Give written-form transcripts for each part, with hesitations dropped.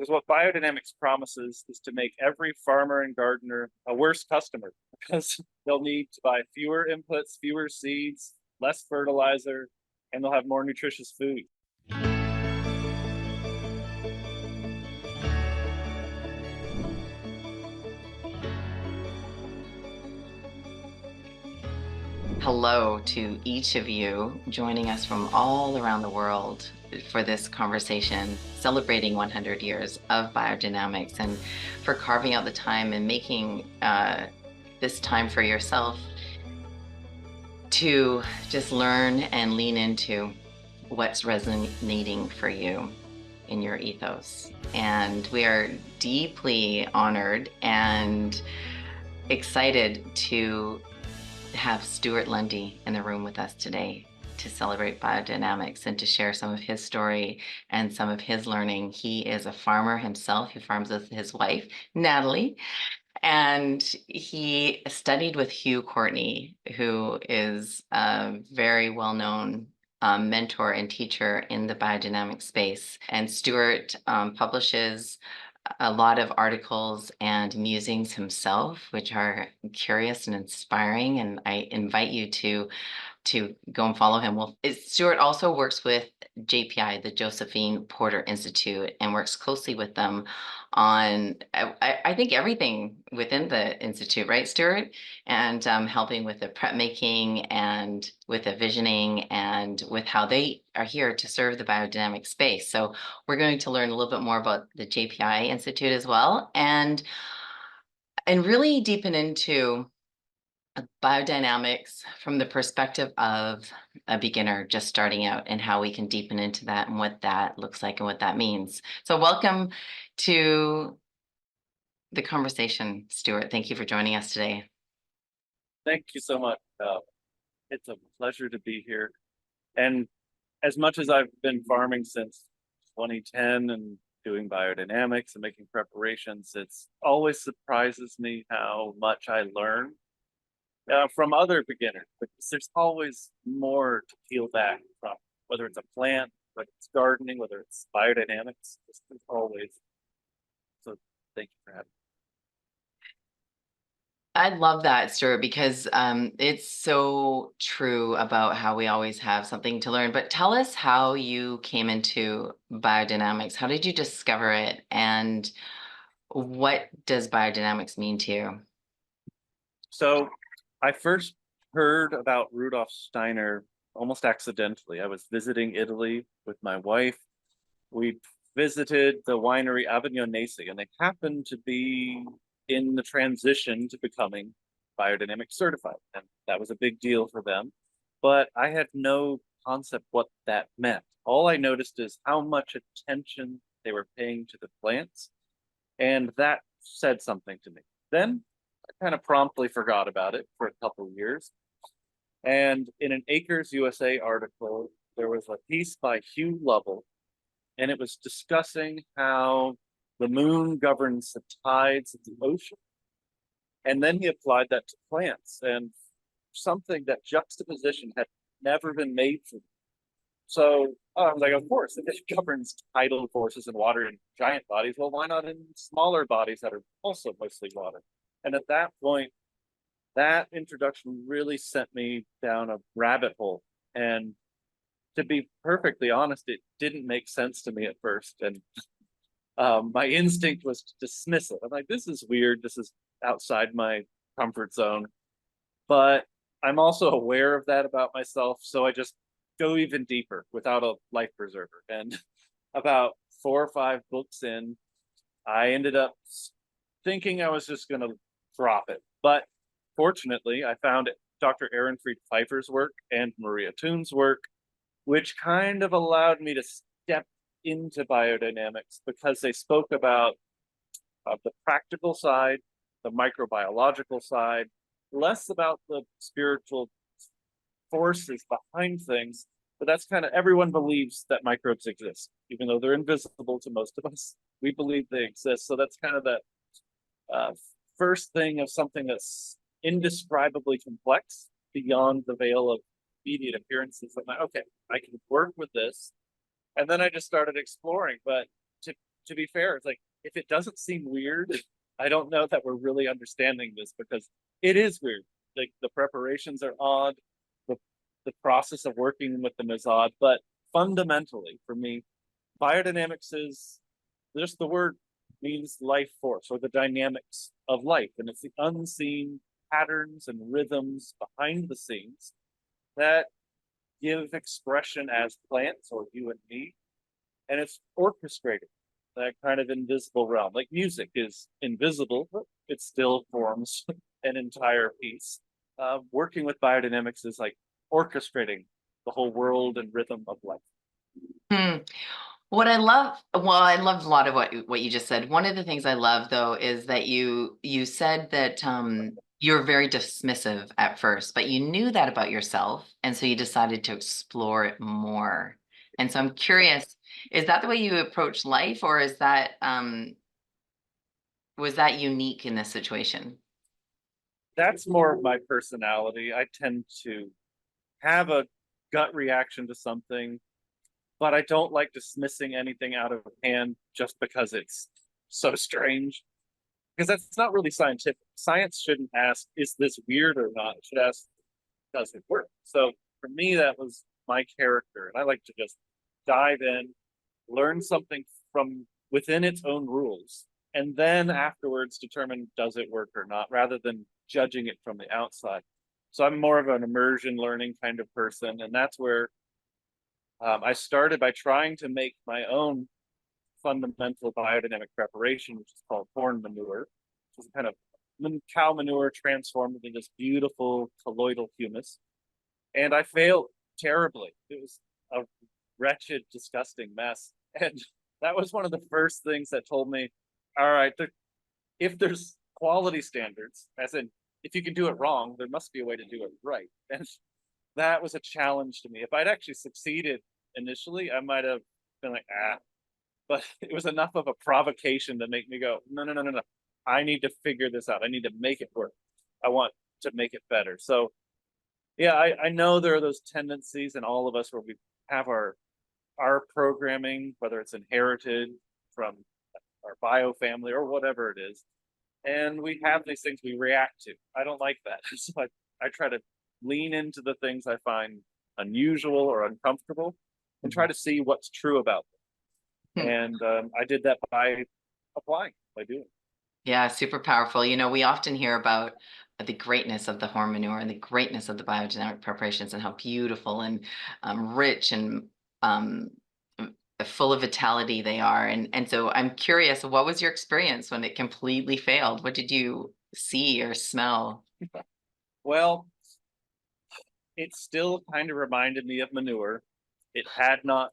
Because what biodynamics promises is to make every farmer and gardener a worse customer because they'll need to buy fewer inputs, fewer seeds, less fertilizer, and they'll have more nutritious food. Hello to each of you joining us from all around the world for this conversation celebrating 100 years of biodynamics, and for carving out the time and making this time for yourself to just learn and lean into what's resonating for you in your ethos. And we are deeply honored and excited to have Stewart Lundy in the room with us today to celebrate biodynamics and to share some of his story and some of his learning. He is a farmer himself. He farms with his wife, Natalie, and he studied with Hugh Courtney, who is a very well-known mentor and teacher in the biodynamic space. And Stewart publishes a lot of articles and musings himself, which are curious and inspiring. And I invite you to go and follow him. Well, Stewart also works with JPI, the Josephine Porter Institute, and works closely with them on, I think, everything within the Institute, right, Stewart? And helping with the prep making and with the visioning and with how they are here to serve the biodynamic space. So we're going to learn a little bit more about the JPI Institute as well, and really deepen into biodynamics from the perspective of a beginner just starting out, and how we can deepen into that and what that looks like and what that means. So welcome to the conversation, Stewart. Thank you for joining us today. Thank you so much. It's a pleasure to be here. And as much as I've been farming since 2010 and doing biodynamics and making preparations, it's always surprises me how much I learn from other beginners, because there's always more to peel back from, whether it's a plant, whether it's gardening, whether it's biodynamics, there's always. So thank you for having me. I love that, Stuart, because it's so true about how we always have something to learn. But tell us how you came into biodynamics. How did you discover it? And what does biodynamics mean to you? So I first heard about Rudolf Steiner almost accidentally. I was visiting Italy with my wife. We visited the winery Avignonesi, and they happened to be in the transition to becoming biodynamic certified. And that was a big deal for them. But I had no concept what that meant. All I noticed is how much attention they were paying to the plants. And that said something to me. Then I kind of promptly forgot about it for a couple of years. And in an Acres USA article, there was a piece by Hugh Lovell, and it was discussing how the moon governs the tides of the ocean. And then he applied that to plants, and something that juxtaposition had never been made for me. So I was like, of course, if it governs tidal forces in water in giant bodies, well, why not in smaller bodies that are also mostly water? And at that point, that introduction really sent me down a rabbit hole. And to be perfectly honest, it didn't make sense to me at first. And my instinct was to dismiss it. I'm like, this is weird. This is outside my comfort zone. But I'm also aware of that about myself. So I just go even deeper without a life preserver. And about 4 or 5 books in, I ended up thinking I was just going to drop it. But fortunately, I found Dr. Ehrenfried Pfeiffer's work and Maria Thune's work, which kind of allowed me to step into biodynamics, because they spoke about the practical side, the microbiological side, less about the spiritual forces behind things. But that's kind of, everyone believes that microbes exist, even though they're invisible to most of us. We believe they exist. So that's kind of that first thing of something that's indescribably complex beyond the veil of immediate appearances. I'm like, okay, I can work with this. And then I just started exploring. But to to be fair, it's like, if it doesn't seem weird, I don't know that we're really understanding this, because it is weird. Like, the preparations are odd, the, the process of working with them is odd, but fundamentally for me, biodynamics is just the word means life force, or the dynamics of life. And it's the unseen patterns and rhythms behind the scenes that give expression as plants, or you and me. And it's orchestrated, that kind of invisible realm. Like music is invisible, but it still forms an entire piece. Working with biodynamics is like orchestrating the whole world and rhythm of life. Hmm. What I love, well, I loved a lot of what you just said. One of the things I love, though, is that you said that you were very dismissive at first, but you knew that about yourself, and so you decided to explore it more. And so I'm curious, is that the way you approach life, or is that was that unique in this situation? That's more of my personality. I tend to have a gut reaction to something, but I don't like dismissing anything out of hand just because it's so strange. Because that's not really scientific. Science shouldn't ask, is this weird or not? It should ask, does it work? So for me, that was my character. And I like to just dive in, learn something from within its own rules, and then afterwards determine, does it work or not, rather than judging it from the outside. So I'm more of an immersion learning kind of person. And that's where I started by trying to make my own fundamental biodynamic preparation, which is called corn manure, which is kind of cow manure transformed into this beautiful colloidal humus. And I failed terribly. It was a wretched, disgusting mess. And that was one of the first things that told me, all right, if there's quality standards, as in, if you can do it wrong, there must be a way to do it right. And that was a challenge to me. If I'd actually succeeded initially, I might have been like, but it was enough of a provocation to make me go, no, no, no, no, no. I need to figure this out. I need to make it work. I want to make it better. So yeah, I know there are those tendencies in all of us where we have our programming, whether it's inherited from our bio family or whatever it is, and we have these things we react to. I don't like that. So I try to lean into the things I find unusual or uncomfortable and try to see what's true about them. Hmm. And I did that by applying, by doing. Yeah, super powerful. You know, we often hear about the greatness of the horn manure and the greatness of the biodynamic preparations and how beautiful and rich and um, full of vitality they are. And so I'm curious, what was your experience when it completely failed? What did you see or smell? Well, it still kind of reminded me of manure. It had not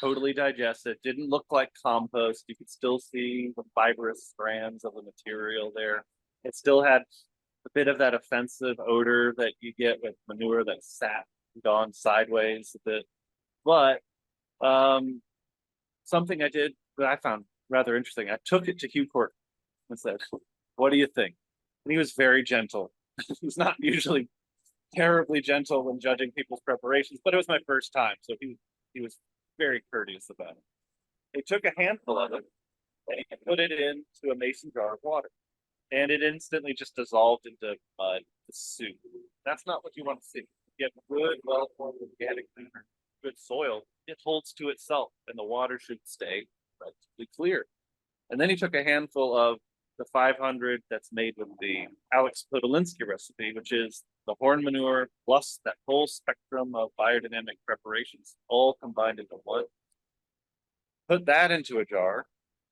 totally digested, didn't look like compost. You could still see the fibrous strands of the material there. It still had a bit of that offensive odor that you get with manure that's sat gone sideways a bit. But something I did that I found rather interesting, I took it to Hugh Court and said, what do you think? And he was very gentle. He's not usually terribly gentle when judging people's preparations, but it was my first time, so he was very courteous about it. He took a handful of it and he put it into a mason jar of water, and it instantly just dissolved into mud, the soup. That's not what you want to see. You get good, well-formed organic matter, good soil. It holds to itself, and the water should stay relatively clear. And then he took a handful of the 500 that's made with the Alex Podolinsky recipe, which is the horn manure plus that whole spectrum of biodynamic preparations, all combined into one. Put that into a jar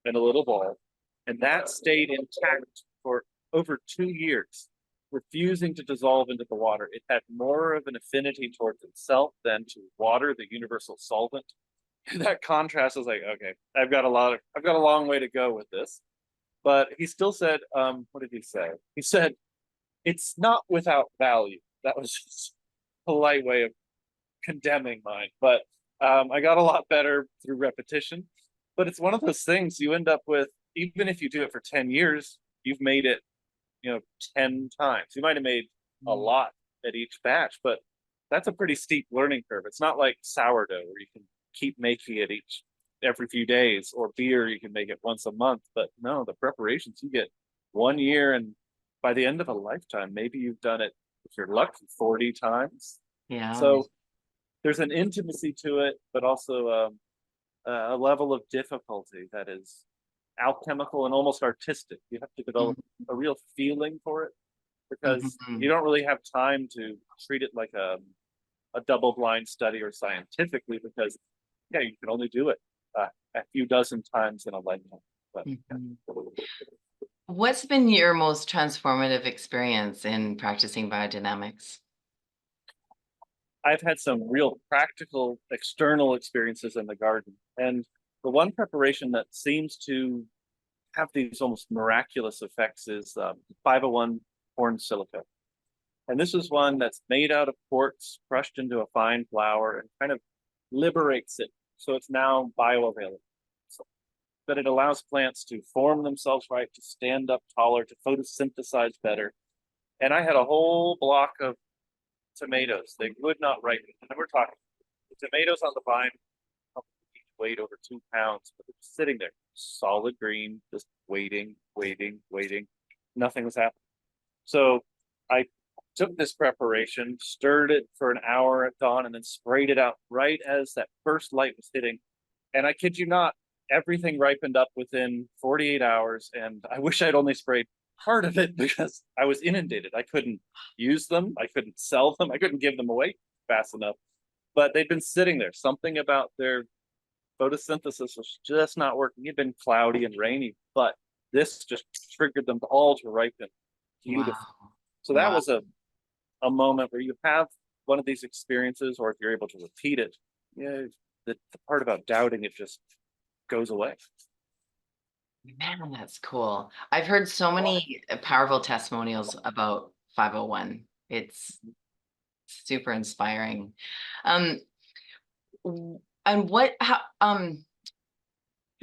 in a little bowl, and that stayed intact for over 2 years, refusing to dissolve into the water. It had more of an affinity towards itself than to water, the universal solvent. That contrast is like, okay, I've got a long way to go with this. But he still said, what did he say? He said, it's not without value. That was just a polite way of condemning mine. But I got a lot better through repetition. But it's one of those things you end up with, even if you do it for 10 years, you've made it, 10 times. You might have made a lot at each batch, but that's a pretty steep learning curve. It's not like sourdough where you can keep making it each every few days, or beer, you can make it once a month. But no, the preparations you get 1 year, and by the end of a lifetime, maybe you've done it, if you're lucky, 40 times. Yeah. So there's an intimacy to it, but also a level of difficulty that is alchemical and almost artistic. You have to develop a real feeling for it, because you don't really have time to treat it like a double-blind study or scientifically, because yeah, you can only do it a few dozen times in a lifetime. But What's been your most transformative experience in practicing biodynamics? I've had some real practical external experiences in the garden, and the one preparation that seems to have these almost miraculous effects is 501 corn silica. And this is one that's made out of quartz, crushed into a fine flour, and kind of liberates it. So it's now bioavailable. So that it allows plants to form themselves right, to stand up taller, to photosynthesize better. And I had a whole block of tomatoes. They would not ripen. And we're talking the tomatoes on the vine each weighed over 2 pounds, but they're sitting there, solid green, just waiting. Nothing was happening. So I took this preparation, stirred it for an hour at dawn, and then sprayed it out right as that first light was hitting. And I kid you not, everything ripened up within 48 hours. And I wish I'd only sprayed part of it, because I was inundated. I couldn't use them. I couldn't sell them. I couldn't give them away fast enough. But they'd been sitting there. Something about their photosynthesis was just not working. It'd been cloudy and rainy, but this just triggered them all to ripen beautifully. Wow. So that was a moment where you have one of these experiences, or if you're able to repeat it, the part about doubting it just goes away. Man, that's cool. I've heard so many powerful testimonials about 501. It's super inspiring. And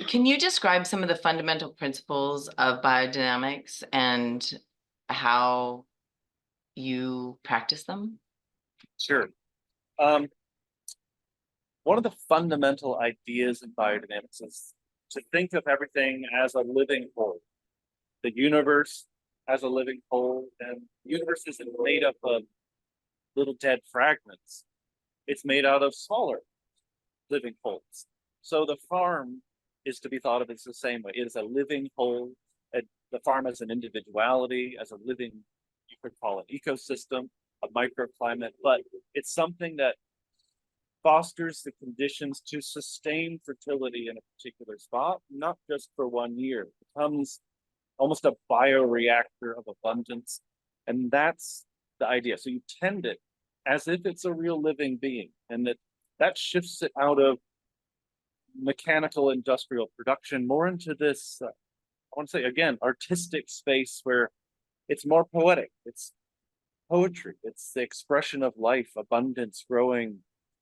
can you describe some of the fundamental principles of biodynamics and how you practice them? Sure. One of the fundamental ideas in biodynamics is to think of everything as a living whole. The universe as a living whole, and the universe isn't made up of little dead fragments. It's made out of smaller living wholes. So the farm is to be thought of as the same way. It is a living whole. The farm as an individuality, as a living, you could call it ecosystem, a microclimate, but it's something that fosters the conditions to sustain fertility in a particular spot, not just for 1 year. It becomes almost a bioreactor of abundance. And that's the idea. So you tend it as if it's a real living being, and that shifts it out of mechanical industrial production more into this, I want to say again, artistic space where it's more poetic. It's poetry. It's the expression of life, abundance, growing.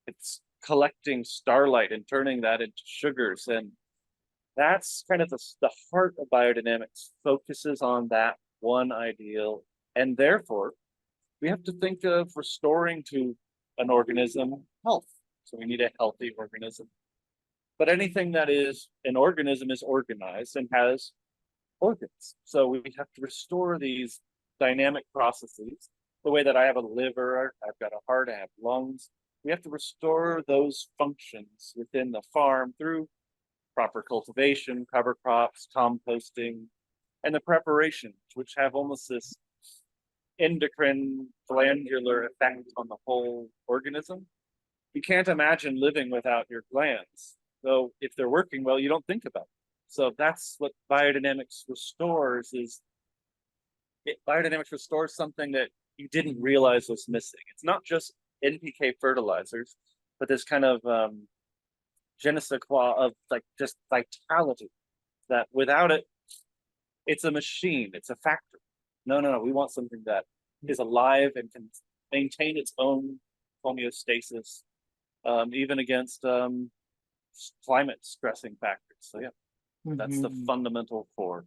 It's collecting starlight and turning that into sugars. And that's kind of the heart of biodynamics, focuses on that one ideal. And therefore, we have to think of restoring to an organism health. So we need a healthy organism. But anything that is an organism is organized and has organs. So we have to restore these dynamic processes. The way that I have a liver, I've got a heart, I have lungs. We have to restore those functions within the farm through proper cultivation, cover crops, composting, and the preparations, which have almost this endocrine glandular effect on the whole organism. You can't imagine living without your glands. So if they're working well, you don't think about it. So that's what biodynamics restores. Biodynamics restores something that you didn't realize was missing. It's not just NPK fertilizers, but this kind of je ne sais quoi of like just vitality, that without it, it's a machine, it's a factory. No, we want something that is alive and can maintain its own homeostasis, even against climate stressing factors. So yeah, that's the fundamental core.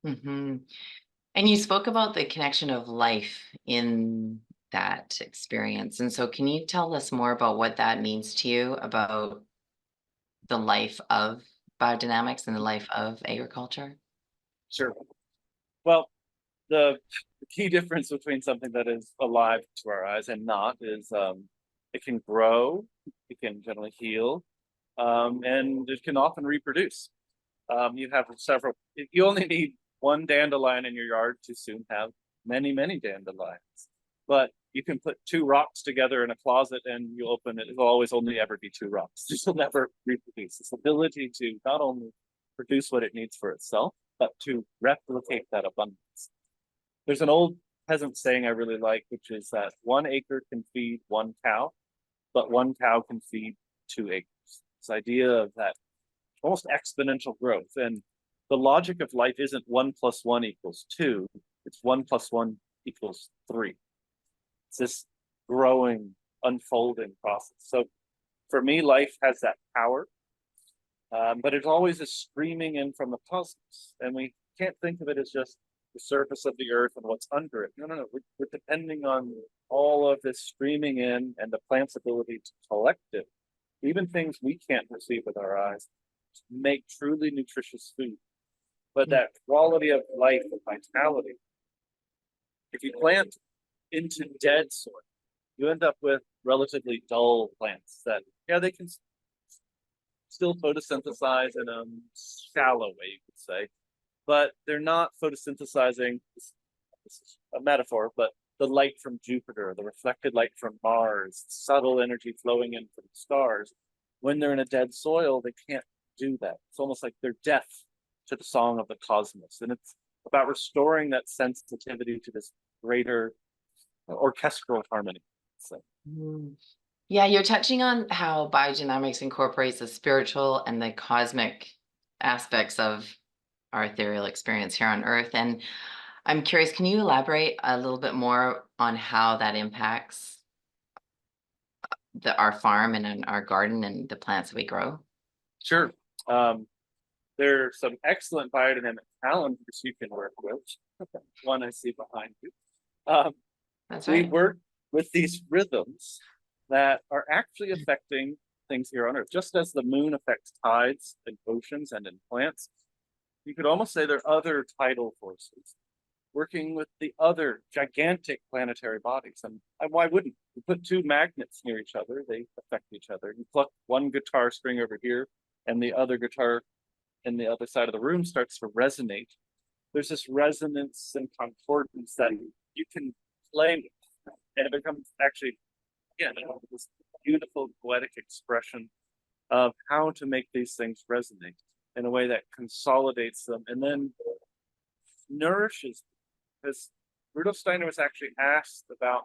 And you spoke about the connection of life in that experience. And so can you tell us more about what that means to you, about the life of biodynamics and the life of agriculture? Sure. Well, the key difference between something that is alive to our eyes and not is it can grow, it can generally heal, and it can often reproduce. You have several, you only need one dandelion in your yard to soon have many, many dandelions. But you can put two rocks together in a closet and you open it, it'll always only ever be two rocks. This will never reproduce. This ability to not only produce what it needs for itself, but to replicate that abundance. There's an old peasant saying I really like, which is that 1 acre can feed 1 cow, but 1 cow can feed 2 acres. This idea of that almost exponential growth. And the logic of life isn't 1 + 1 = 2, it's 1 + 1 = 3. It's this growing, unfolding process. So for me, life has that power, but it's always a streaming in from the cosmos. And we can't think of it as just the surface of the earth and what's under it. No. We're depending on all of this streaming in and the plant's ability to collect it, even things we can't perceive with our eyes, to make truly nutritious food. But that quality of life and vitality, if you plant into dead soil, you end up with relatively dull plants that, yeah, they can still photosynthesize in a shallow way, you could say, but they're not photosynthesizing, this is a metaphor, but the light from Jupiter, the reflected light from Mars, subtle energy flowing in from the stars. When they're in a dead soil, they can't do that. It's almost like they're deaf to the song of the cosmos. And it's about restoring that sensitivity to this greater orchestral harmony. So. Yeah, you're touching on how biodynamics incorporates the spiritual and the cosmic aspects of our ethereal experience here on Earth. And I'm curious, can you elaborate a little bit more on how that impacts our farm and our garden and the plants that we grow? Sure. There are some excellent biodynamic calendars you can work with. One I see behind you. That's We right. work with these rhythms that are actually affecting things here on Earth, just as the moon affects tides in oceans and in plants. You could almost say there are other tidal forces working with the other gigantic planetary bodies. And why wouldn't you put two magnets near each other? They affect each other. You pluck one guitar string over here, and the other guitar in the other side of the room starts to resonate. There's this resonance and concordance that you can play with, and it becomes actually, again, this beautiful poetic expression of how to make these things resonate in a way that consolidates them and then nourishes them. Because Rudolf Steiner was actually asked about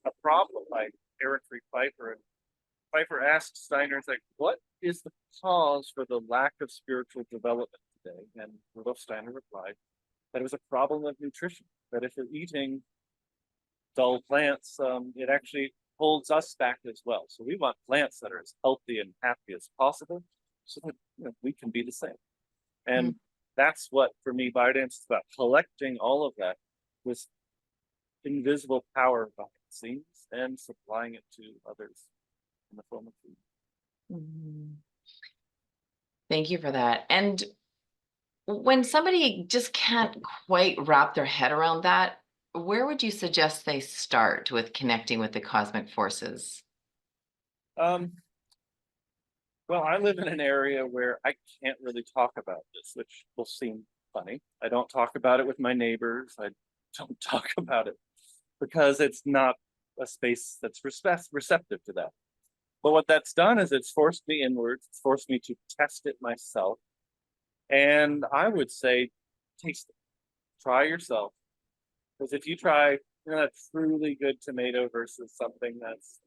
a problem by Eric Pfeiffer, and Pfeiffer asked Steiner, like, what is the cause for the lack of spiritual development today? And Rudolf Steiner replied that it was a problem of nutrition, that if you're eating dull plants, it actually holds us back as well. So we want plants that are as healthy and happy as possible so that we can be the same. And that's what, for me, biodynamics is about, collecting all of that with invisible power behind the scenes and supplying it to others in the form of food. Thank you for that. And when somebody just can't quite wrap their head around that, where would you suggest they start with connecting with the cosmic forces? Well, I live in an area where I can't really talk about this, which will seem funny. I don't talk about it with my neighbors. I don't talk about it because it's not a space that's receptive to that. But what that's done is it's forced me inwards. It's forced me to test it myself. And I would say, taste it. Try yourself. Because if you try a truly good tomato versus something that's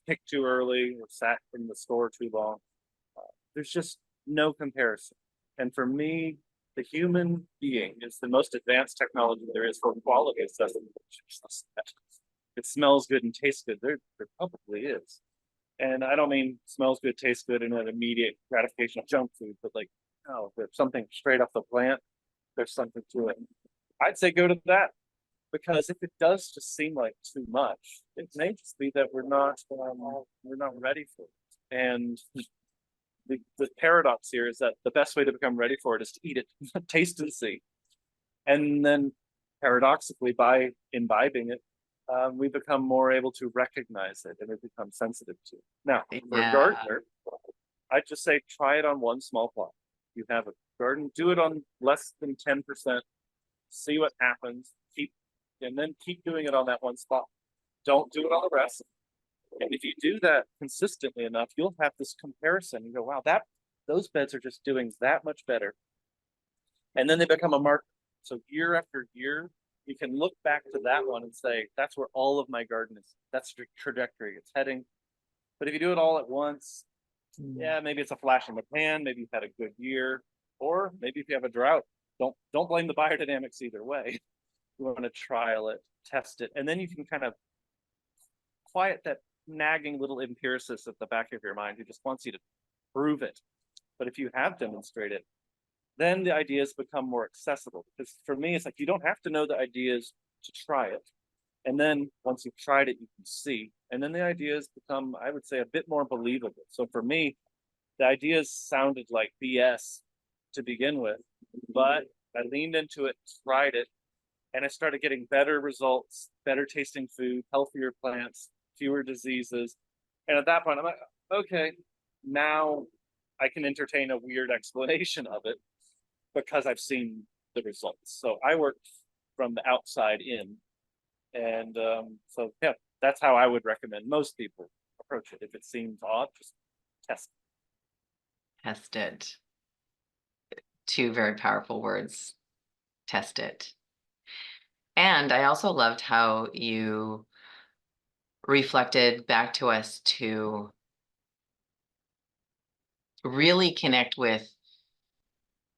picked too early or sat in the store too long, there's just no comparison. And for me, the human being is the most advanced technology there is for quality assessment. It smells good and tastes good. There probably is. And I don't mean smells good, tastes good, and an immediate gratification of junk food, but like, no, if something straight off the plant, there's something to it. I'd say go to that, because if it does just seem like too much, it may just be that we're not ready for it. And the paradox here is that the best way to become ready for it is to eat it, taste and see. And then paradoxically, by imbibing it, we become more able to recognize it and we become sensitive to it. Now, for a gardener, I'd just say try it on one small plot. You have a garden, do it on less than 10%, see what happens, and then keep doing it on that one spot. Don't do it on the rest. And if you do that consistently enough, you'll have this comparison. You go, wow, those beds are just doing that much better. And then they become a marker. So year after year, you can look back to that one and say, that's where all of my garden is. That's the trajectory it's heading. But if you do it all at once, yeah, maybe it's a flash in the pan. Maybe you've had a good year, or maybe if you have a drought, don't blame the biodynamics either way. You want to trial it, test it, and then you can kind of quiet that nagging little empiricist at the back of your mind who just wants you to prove it. But if you have demonstrated, then the ideas become more accessible. Because for me, it's like you don't have to know the ideas to try it. And then once you've tried it, you can see. And then the ideas become, I would say, a bit more believable. So for me, the ideas sounded like BS to begin with, but I leaned into it, tried it, and I started getting better results, better tasting food, healthier plants, fewer diseases. And at that point, I'm like, okay, now I can entertain a weird explanation of it because I've seen the results. So I worked from the outside in. And so, yeah, that's how I would recommend most people approach it. If it seems odd, just test it. Test it. Two very powerful words. Test it. And I also loved how you reflected back to us to really connect with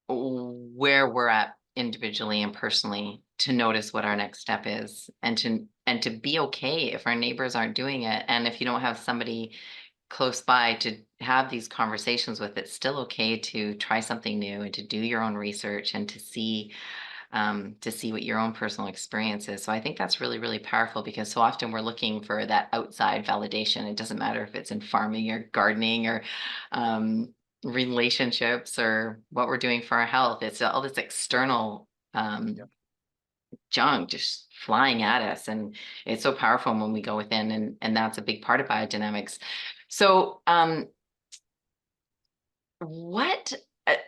where we're at individually and personally, to notice what our next step is, and to be okay if our neighbors aren't doing it. And if you don't have somebody close by to have these conversations with, it's still okay to try something new and to do your own research and to see what your own personal experience is. So I think that's really, really powerful, because so often we're looking for that outside validation. It doesn't matter if it's in farming or gardening or relationships or what we're doing for our health. It's all this external junk just flying at us, and it's so powerful when we go within, and that's a big part of biodynamics. So what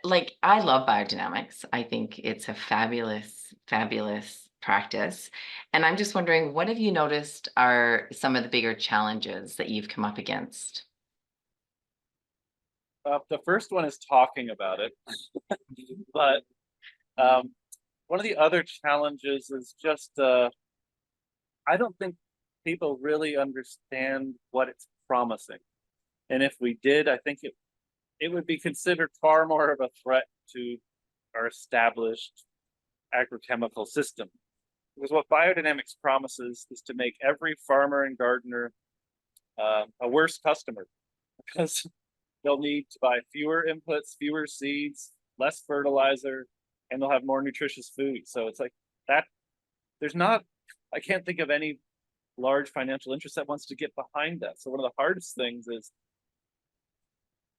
like, I love biodynamics. I think it's a fabulous practice, and I'm just wondering, what have you noticed are some of the bigger challenges that you've come up against? The first one is talking about it, but one of the other challenges is just I don't think people really understand what it's promising. And if we did, I think it would be considered far more of a threat to our established agrochemical system. Because what biodynamics promises is to make every farmer and gardener a worse customer, because they'll need to buy fewer inputs, fewer seeds, less fertilizer, and they'll have more nutritious food. So it's like that. I can't think of any large financial interest that wants to get behind that. So one of the hardest things is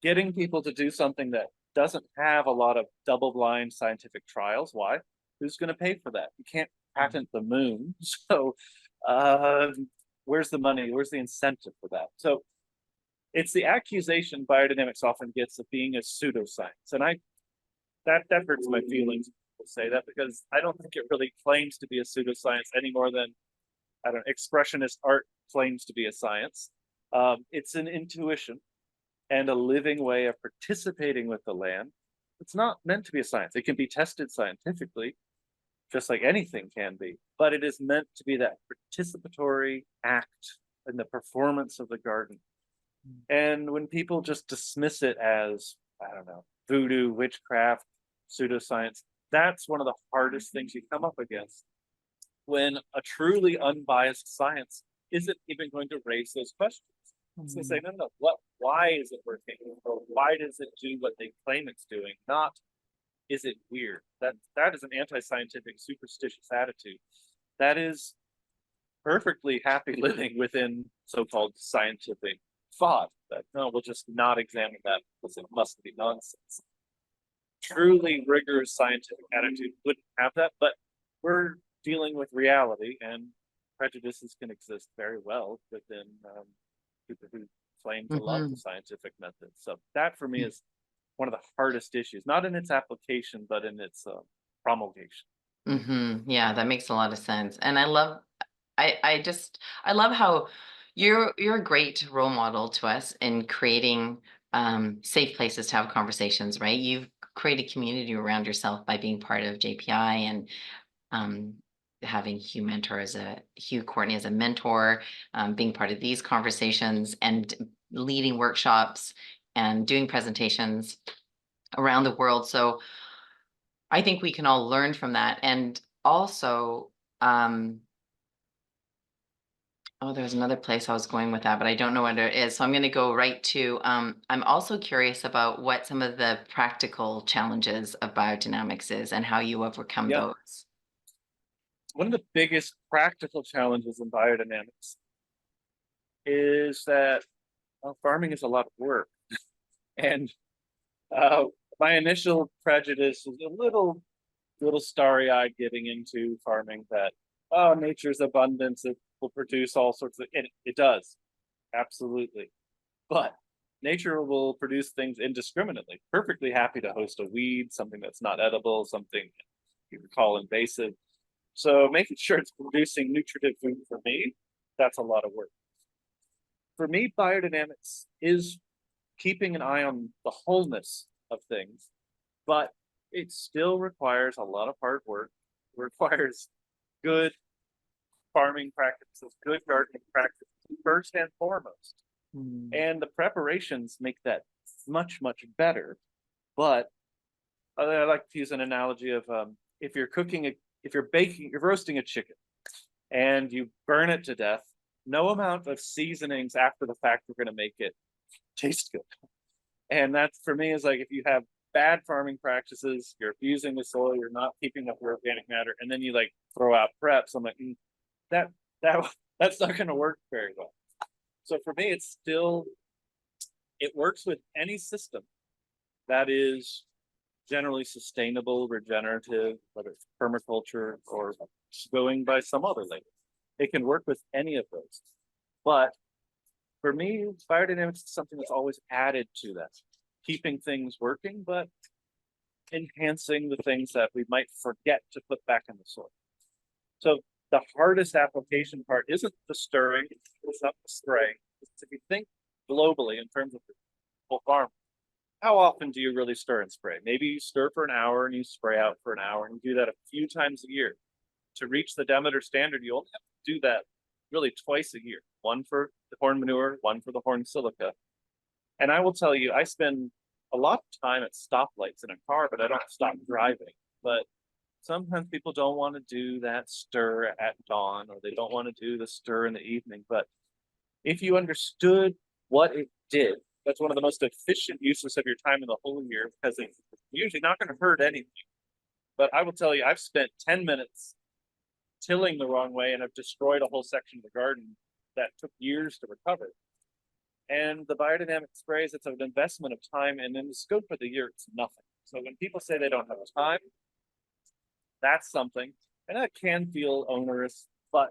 getting people to do something that doesn't have a lot of double-blind scientific trials. Why? Who's going to pay for that? You can't patent the moon. So where's the money? Where's the incentive for that? So it's the accusation biodynamics often gets of being a pseudoscience. And that hurts my feelings to say that, because I don't think it really claims to be a pseudoscience any more than, I don't know, expressionist art claims to be a science. It's an intuition and a living way of participating with the land. It's not meant to be a science. It can be tested scientifically, just like anything can be, but it is meant to be that participatory act in the performance of the garden. And when people just dismiss it as, I don't know, voodoo, witchcraft, pseudoscience, that's one of the hardest things you come up against, when a truly unbiased science isn't even going to raise those questions. It's going to say, no, why is it working? Or why does it do what they claim it's doing? Not, is it weird? That is an anti-scientific, superstitious attitude. That is perfectly happy living within so-called scientific thought that no, we'll just not examine that because it must be nonsense. Truly rigorous scientific attitude wouldn't have that, but we're dealing with reality, and prejudices can exist very well within people who claim to love the Mhm. scientific method. So that for me is one of the hardest issues, not in its application, but in its promulgation. Yeah, that makes a lot of sense. And I love how you're a great role model to us in creating safe places to have conversations, right? You've created community around yourself by being part of JPI and um, having Hugh Courtney as a mentor, being part of these conversations and leading workshops and doing presentations around the world. So I think we can all learn from that. And also, um, oh, there's another place I was going with that, but I don't know what it is. So I'm going to go right to, I'm also curious about what some of the practical challenges of biodynamics is and how you overcome Yeah, those. one of the biggest practical challenges in biodynamics is that farming is a lot of work, and uh, my initial prejudice was a little starry-eyed getting into farming that oh, nature's abundance, it will produce all sorts of, and it does absolutely, but nature will produce things indiscriminately. Perfectly happy to host a weed, something that's not edible, something you could call invasive. So making sure it's producing nutritive food for me, that's a lot of work. For me, biodynamics is keeping an eye on the wholeness of things, but it still requires a lot of hard work. It requires good farming practices, good gardening practices, first and foremost. Mm. And the preparations make that much, much better. But I like to use an analogy of if you're cooking, if you're baking, you're roasting a chicken and you burn it to death, no amount of seasonings after the fact are going to make it taste good. And that's for me is like if you have bad farming practices, you're abusing the soil, you're not keeping up your organic matter, and then you like throw out preps. I'm like, that that that's not going to work very well. So for me, it's still it works with any system that is generally sustainable, regenerative, whether it's permaculture or going by some other label. It can work with any of those. But for me, biodynamics is something that's always added to that, keeping things working, but enhancing the things that we might forget to put back in the soil. So the hardest application part isn't the stirring, it's not the spraying. It's if you think globally in terms of the whole farm, how often do you really stir and spray? Maybe you stir for an hour and you spray out for an hour, and you do that a few times a year. To reach the Demeter standard, you only have to do that really twice a year, one for the corn manure, one for the corn silica. And I will tell you, I spend a lot of time at stoplights in a car, but I don't stop driving. But sometimes people don't want to do that stir at dawn, or they don't want to do the stir in the evening. But if you understood what it did, that's one of the most efficient uses of your time in the whole year because it's usually not going to hurt anything. But I will tell you, I've spent 10 minutes tilling the wrong way and have destroyed a whole section of the garden that took years to recover. And the biodynamic sprays, it's an investment of time, and in the scope of the year, it's nothing. So when people say they don't have time, that's something, and that can feel onerous, but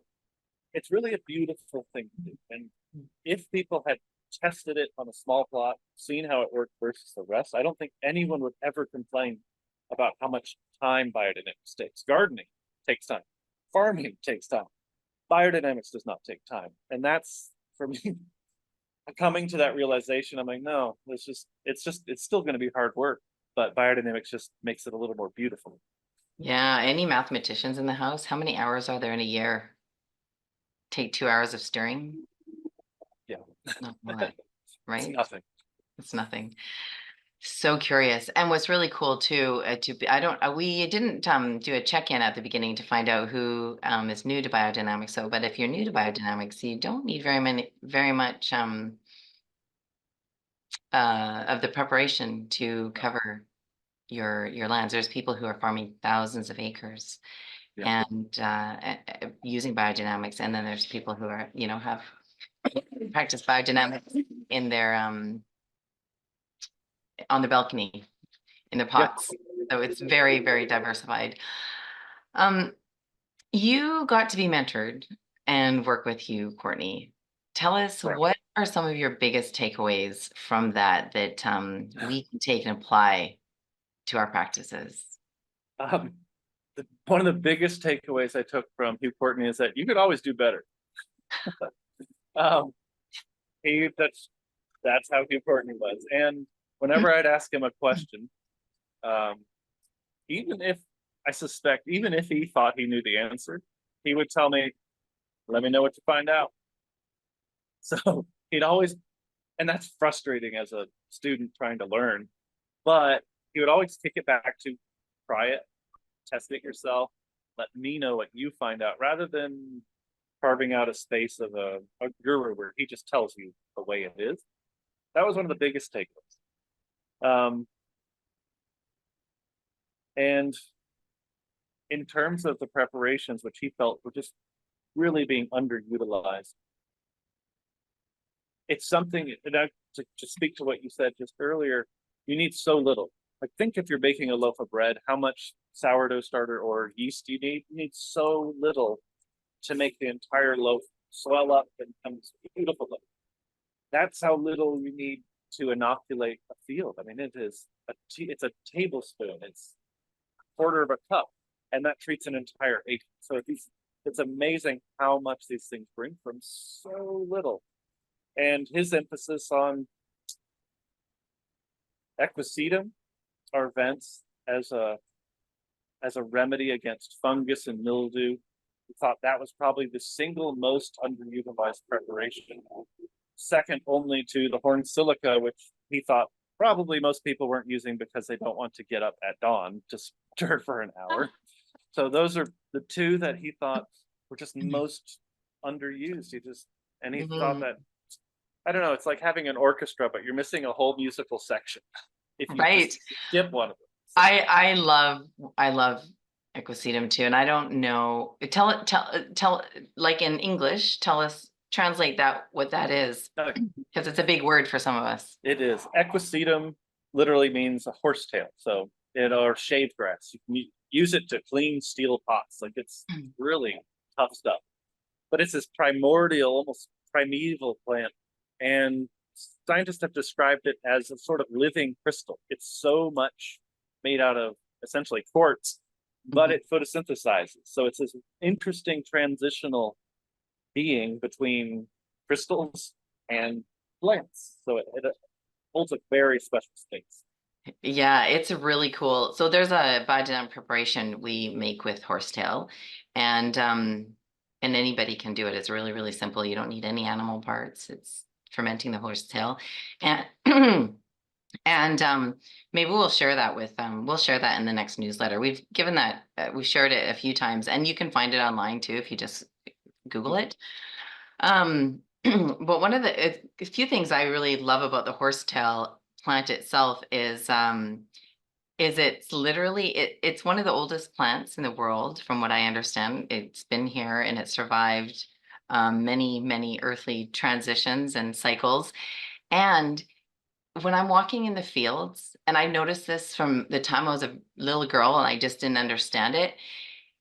it's really a beautiful thing to do. And if people had tested it on a small plot, seen how it worked versus the rest, I don't think anyone would ever complain about how much time biodynamics takes. Gardening takes time. Farming takes time. Biodynamics does not take time. And that's for me coming to that realization. I'm like, no, it's still going to be hard work, but biodynamics just makes it a little more beautiful. Yeah. Any mathematicians in the house? How many hours are there in a year? Take 2 hours of stirring? Yeah. Not a lot, It's right? nothing. It's nothing. So curious. And what's really cool too, I don't, we didn't do a check-in at the beginning to find out who is new to biodynamics. So, but if you're new to biodynamics, you don't need very much of the preparation to cover your lands. There's people who are farming thousands of acres Yeah. and using biodynamics, and then there's people who are, have practice biodynamics in their on the balcony in the pots. So it's very, very diversified. You got to be mentored and work with you, Courtney. Tell us, Right. what are some of your biggest takeaways from that we can take and apply to our practices? One of the biggest takeaways I took from Hugh Courtney is that you could always do better. um, that's how Hugh Courtney was. And whenever I'd ask him a question, um, even if even if he thought he knew the answer, he would tell me, "Let me know what you find out." So he'd always, and that's frustrating as a student trying to learn, but he would always kick it back to try it, test it yourself, let me know what you find out, rather than carving out a space of a guru where he just tells you the way it is. That was one of the biggest takeaways. And in terms of the preparations, which he felt were just really being underutilized, it's something that, to speak to what you said just earlier, you need so little. Like, think if you're baking a loaf of bread, how much sourdough starter or yeast you need? You need so little to make the entire loaf swell up and become beautiful. That's how little you need to inoculate a field. I mean, it's a tablespoon, it's a quarter of a cup, and that treats an entire acre. So it's amazing how much these things bring from so little. And his emphasis on equisetum, or vents, as a remedy against fungus and mildew. We thought that was probably the single most underutilized preparation, second only to the horn silica, which he thought probably most people weren't using because they don't want to get up at dawn to stir for an hour. So those are the two that he thought were just most underused. He thought that, I don't know, it's like having an orchestra, but you're missing a whole musical section if you just skip one of them. So, I love equisetum too, and I don't know. Tell like in English. Translate what that is, because it's a big word for some of us. It is. Equisetum literally means a horsetail, so or shaved grass. You can use it to clean steel pots. Like, it's really tough stuff. But it's this primordial, almost primeval plant, and scientists have described it as a sort of living crystal. It's so much made out of essentially quartz, but it photosynthesizes. So it's this interesting transitional being between crystals and plants. So it holds a very special space. Yeah, it's really cool. So there's a biodynamic preparation we make with horsetail, and anybody can do it. It's really, really simple. You don't need any animal parts. It's fermenting the horsetail, and and maybe we'll share that in the next newsletter. We've shared it a few times, and you can find it online too if you just Google it. But one of a few things I really love about the horsetail plant itself is it's literally it's one of the oldest plants in the world, from what I understand. It's been here and it survived many earthly transitions and cycles. And when I'm walking in the fields, and I noticed this from the time I was a little girl and I just didn't understand it,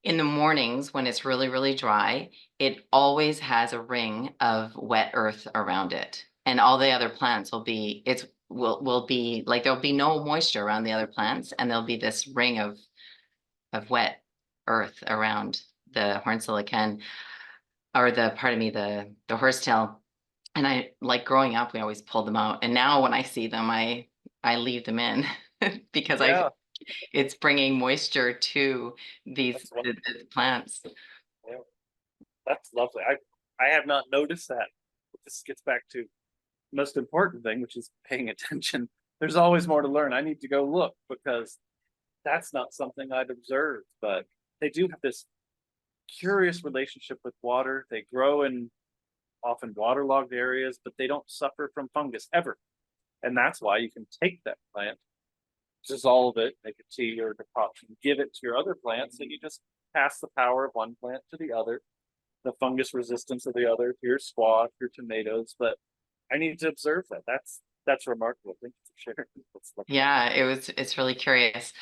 in the mornings when it's really, really dry, it always has a ring of wet earth around it. And all the other plants will be like, there'll be no moisture around the other plants, and there'll be this ring of wet earth around the horn silica, or the horsetail. And I, like, growing up, we always pulled them out. And now when I see them, I leave them in because it's bringing moisture to these plants. Yeah, that's lovely. I have not noticed that. This gets back to the most important thing, which is paying attention. There's always more to learn. I need to go look, because that's not something I'd observed. But they do have this curious relationship with water. They grow in often waterlogged areas, but they don't suffer from fungus ever. And that's why you can take that plant, dissolve it, make a tea or a decoction, give it to your other plants, and you just pass the power of one plant to the other. the fungus resistance of the other, your squash, your tomatoes, but I need to observe that. That's remarkable. Thank you for sharing. Yeah, it's really curious.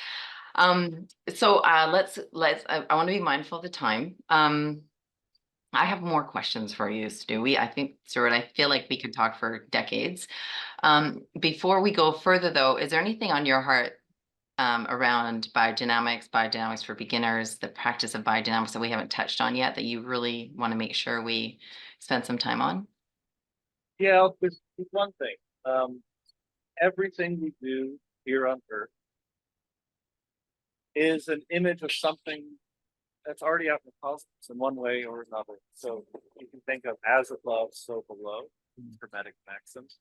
So I want to be mindful of the time. I have more questions for you, Stu. I think, Stuart, I feel like we could talk for decades. Before we go further, though, is there anything on your heart around biodynamics for beginners, the practice of biodynamics that we haven't touched on yet that you really want to make sure we spend some time on? Yeah, there's one thing. Everything we do here on Earth is an image of something that's already out in the cosmos in one way or another. So you can think of as above, so below, Hermetic maxims.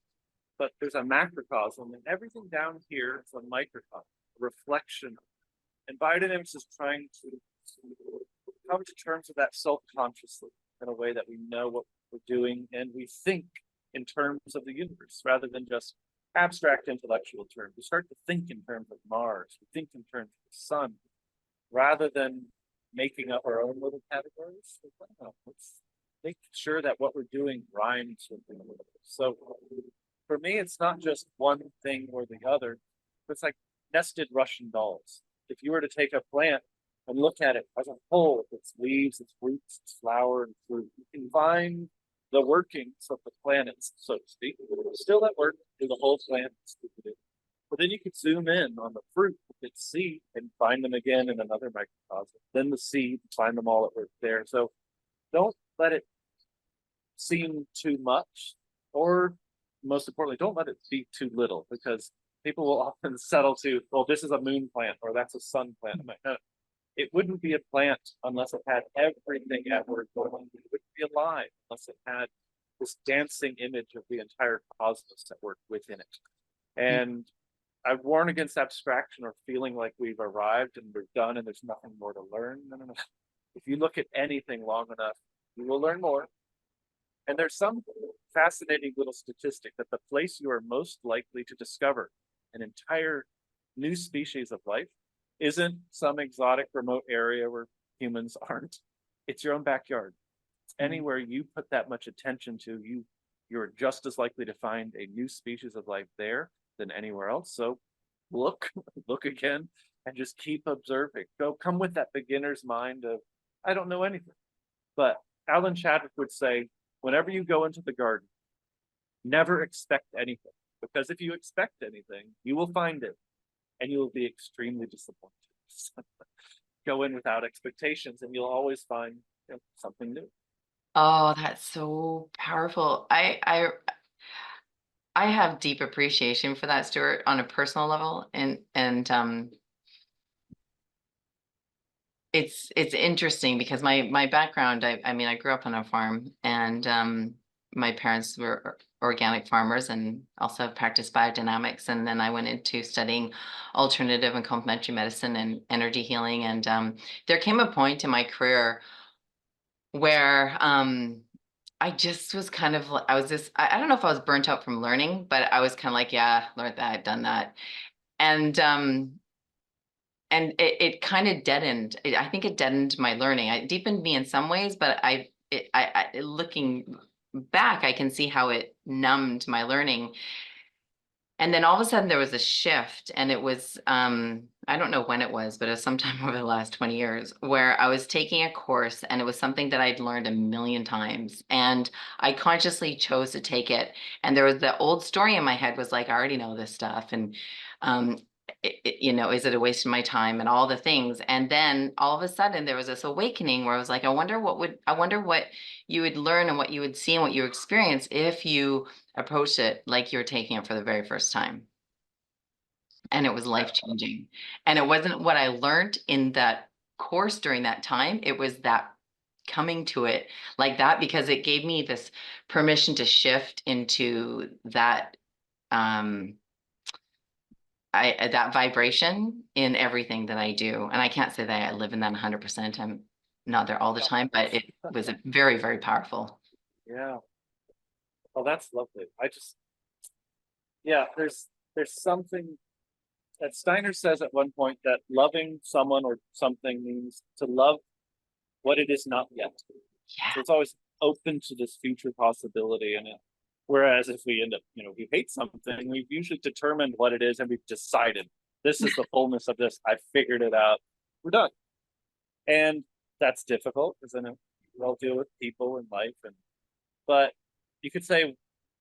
But there's a macrocosm, and everything down here is a microcosm, a reflection. And biodynamics is trying to come to terms with that self-consciously in a way that we know what we're doing and we think in terms of the universe rather than just abstract intellectual terms. We start to think in terms of Mars, we think in terms of the sun, rather than making up our own little categories. Let's make sure that what we're doing rhymes with the universe. So for me, it's not just one thing or the other. It's like nested Russian dolls. If you were to take a plant and look at it as a whole, its leaves, its roots, its flower, and fruit, you can find the workings of the planets, so to speak, still at work through the whole plant. But then you could zoom in on the fruit, its seed, and find them again in another microcosm. Then the seed, find them all at work there. So don't let it seem too much, or most importantly, don't let it be too little, because people will often settle to, well, this is a moon plant or that's a sun plant. I'm like, no, it wouldn't be a plant unless it had everything at work going on. It wouldn't be alive unless it had this dancing image of the entire cosmos at work within it. And I've warned against abstraction or feeling like we've arrived and we're done and there's nothing more to learn. No, no, no. If you look at anything long enough, you will learn more. And there's some fascinating little statistic that the place you are most likely to discover an entire new species of life isn't some exotic remote area where humans aren't. It's your own backyard. It's anywhere you put that much attention to, you're just as likely to find a new species of life there than anywhere else. So look again, and just keep observing. Come with that beginner's mind of, I don't know anything. But Alan Chadwick would say, whenever you go into the garden, never expect anything. Because if you expect anything, you will find it and you will be extremely disappointed. Go in without expectations and you'll always find something new. Oh, that's so powerful. I have deep appreciation for that, Stuart, on a personal level, and it's interesting because my background, I mean, I grew up on a farm, and my parents were organic farmers and also practiced biodynamics, and then I went into studying alternative and complementary medicine and energy healing, and there came a point in my career where I just was kind of, I don't know if I was burnt out from learning, but I was kind of like, yeah, learned that, done that. And it kind of deadened. I think it deadened my learning. It deepened me in some ways, but looking back, I can see how it numbed my learning. And then all of a sudden there was a shift, and it was, I don't know when it was, but it was sometime over the last 20 years where I was taking a course and it was something that I'd learned a million times. And I consciously chose to take it. And there was the old story in my head was like, I already know this stuff. And, is it a waste of my time and all the things? And then all of a sudden there was this awakening where I was like, I wonder what you would learn and what you would see and what you experience if you approach it like you're taking it for the very first time. And it was life-changing. And it wasn't what I learned in that course during that time. It was that coming to it like that, because it gave me this permission to shift into that that vibration in everything that I do. And I can't say that I live in that 100%. I'm not there all the time, but it was very, very powerful. Yeah. Oh, that's lovely. There's something that Steiner says at one point, that loving someone or something means to love what it is not yet. So Yeah. it's always open to this future possibility. Whereas if we end up, we hate something, we've usually determined what it is and we've decided this is the fullness of this. I figured it out. We're done. And that's difficult because then we all deal with people in life. But you could say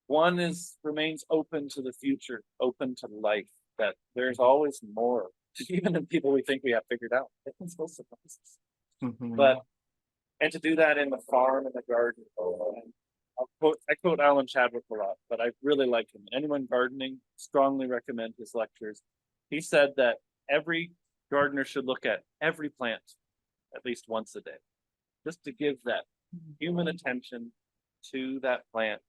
one remains open to the future, open to life, that there's always more, even in people we think we have figured out. It can still surprise us. Mhm. But and to do that in the farm and the garden. And I quote Alan Chadwick a lot, but I really like him. Anyone gardening, strongly recommend his lectures. He said that every gardener should look at every plant at least once a day, just to give that human attention to that plant,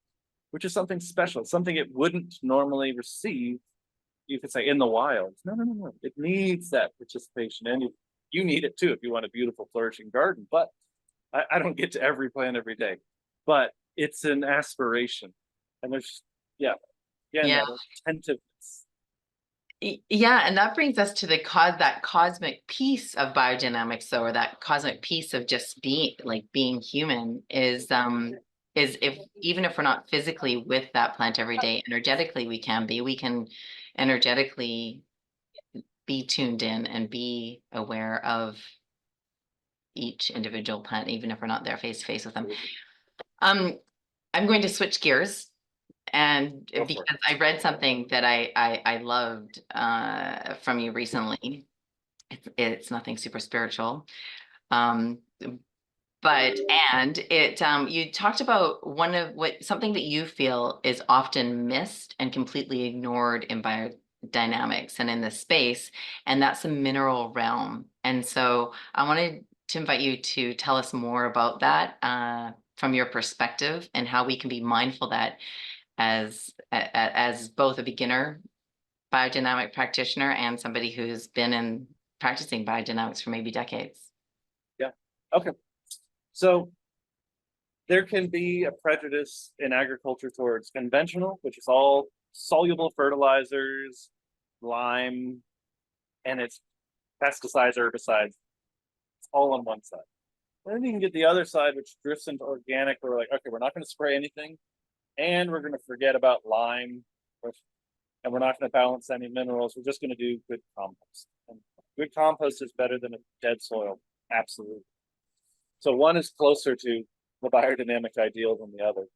which is something special, something it wouldn't normally receive. You could say in the wild. No, no, no, no. It needs that participation, and you need it too if you want a beautiful, flourishing garden. But I don't get to every plant every day, but it's an aspiration, and there's again Yeah. that attentiveness. Yeah, and that brings us to that cosmic piece of biodynamics, though, or that cosmic piece of just being human is if even if we're not physically with that plant every day, energetically we can energetically be tuned in and be aware of each individual plant, even if we're not there face to face with them. Um, I'm going to switch gears, and Go for it. because I read something that I loved from you recently. It's nothing super spiritual, um, but and it you talked about something that you feel is often missed and completely ignored in biodynamics and in this space, and that's the mineral realm. And so I wanted to invite you to tell us more about that from your perspective, and how we can be mindful that as both a beginner biodynamic practitioner and somebody who's been in practicing biodynamics for maybe decades. Yeah. Okay. So there can be a prejudice in agriculture towards conventional, which is all soluble fertilizers, lime, and it's pesticides, herbicides. It's all on one side. And then you can get the other side, which drifts into organic. Where we're like, okay, we're not going to spray anything, and we're going to forget about lime, and we're not going to balance any minerals. We're just going to do good compost. And good compost is better than a dead soil, absolutely. So one is closer to the biodynamic ideal than the other,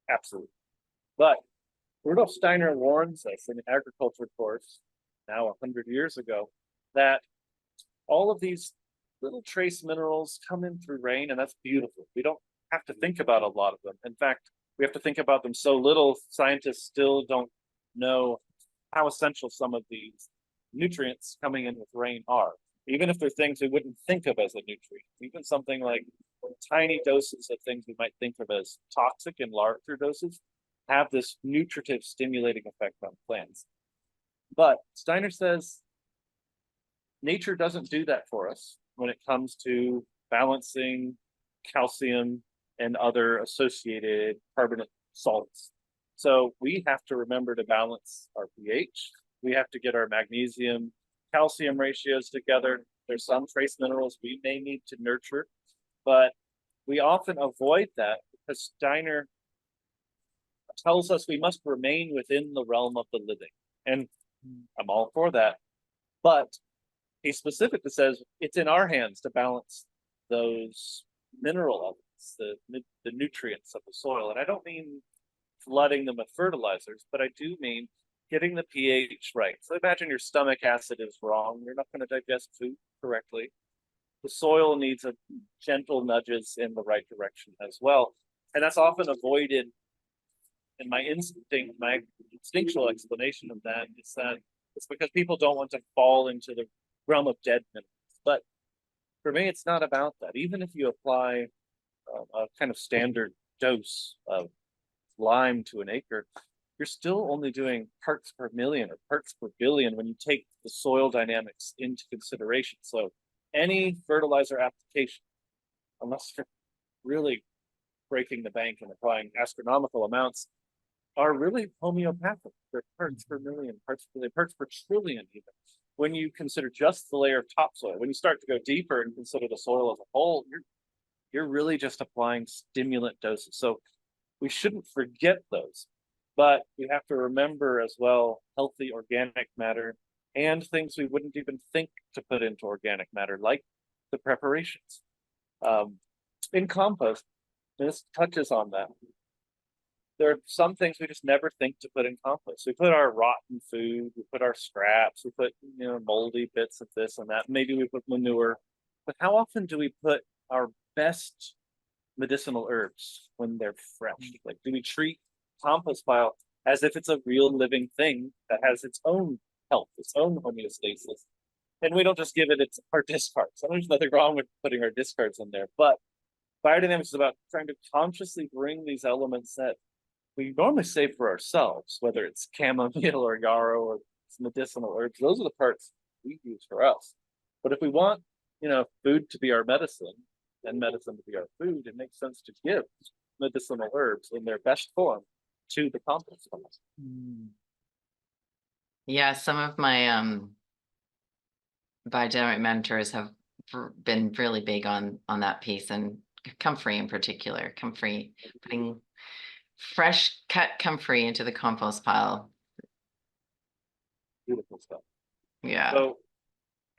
absolutely. But Rudolf Steiner warns us in an agriculture course, now 100 years ago, that all of these little trace minerals come in through rain, and that's beautiful. We don't have to think about a lot of them. In fact, we have to think about them so little, scientists still don't know how essential some of these nutrients coming in with rain are, even if they're things we wouldn't think of as a nutrient. Even something like tiny doses of things we might think of as toxic in larger doses have this nutritive stimulating effect on plants. But Steiner says nature doesn't do that for us when it comes to balancing calcium and other associated carbonate salts. So we have to remember to balance our pH. We have to get our magnesium calcium ratios together. There's some trace minerals we may need to nurture, but we often avoid that because Steiner tells us we must remain within the realm of the living. And I'm all for that. But he specifically says it's in our hands to balance those mineral elements, the nutrients of the soil. And I don't mean flooding them with fertilizers, but I do mean getting the pH right. So imagine your stomach acid is wrong. You're not going to digest food correctly. The soil needs a gentle nudges in the right direction as well. And that's often avoided. And my instinctual explanation of that is that it's because people don't want to fall into the realm of dead minerals. But for me, it's not about that. Even if you apply a kind of standard dose of lime to an acre, you're still only doing parts per million or parts per billion when you take the soil dynamics into consideration. So any fertilizer application, unless you're really breaking the bank and applying astronomical amounts, are really homeopathic. They're parts per million, parts per billion, parts per trillion even. When you consider just the layer of topsoil, when you start to go deeper and consider the soil as a whole, you're really just applying stimulant doses. So we shouldn't forget those, but we have to remember as well healthy organic matter and things we wouldn't even think to put into organic matter, like the preparations. In compost, this touches on that. There are some things we just never think to put in compost. We put our rotten food, we put our scraps, we put moldy bits of this and that. Maybe we put manure, but how often do we put our best medicinal herbs when they're fresh? Like, do we treat compost pile as if it's a real living thing that has its own health, its own homeostasis? And we don't just give it our discards. And there's nothing wrong with putting our discards in there, but biodynamics is about trying to consciously bring these elements that we normally save for ourselves, whether it's chamomile or yarrow or medicinal herbs. Those are the parts we use for us. But if we want, food to be our medicine and medicine to be our food, it makes sense to give medicinal herbs in their best form to the compost pile. Yeah, some of my biodynamic mentors have been really big on that piece, and comfrey in particular. Comfrey, putting fresh cut comfrey into the compost pile. Beautiful stuff. Yeah. So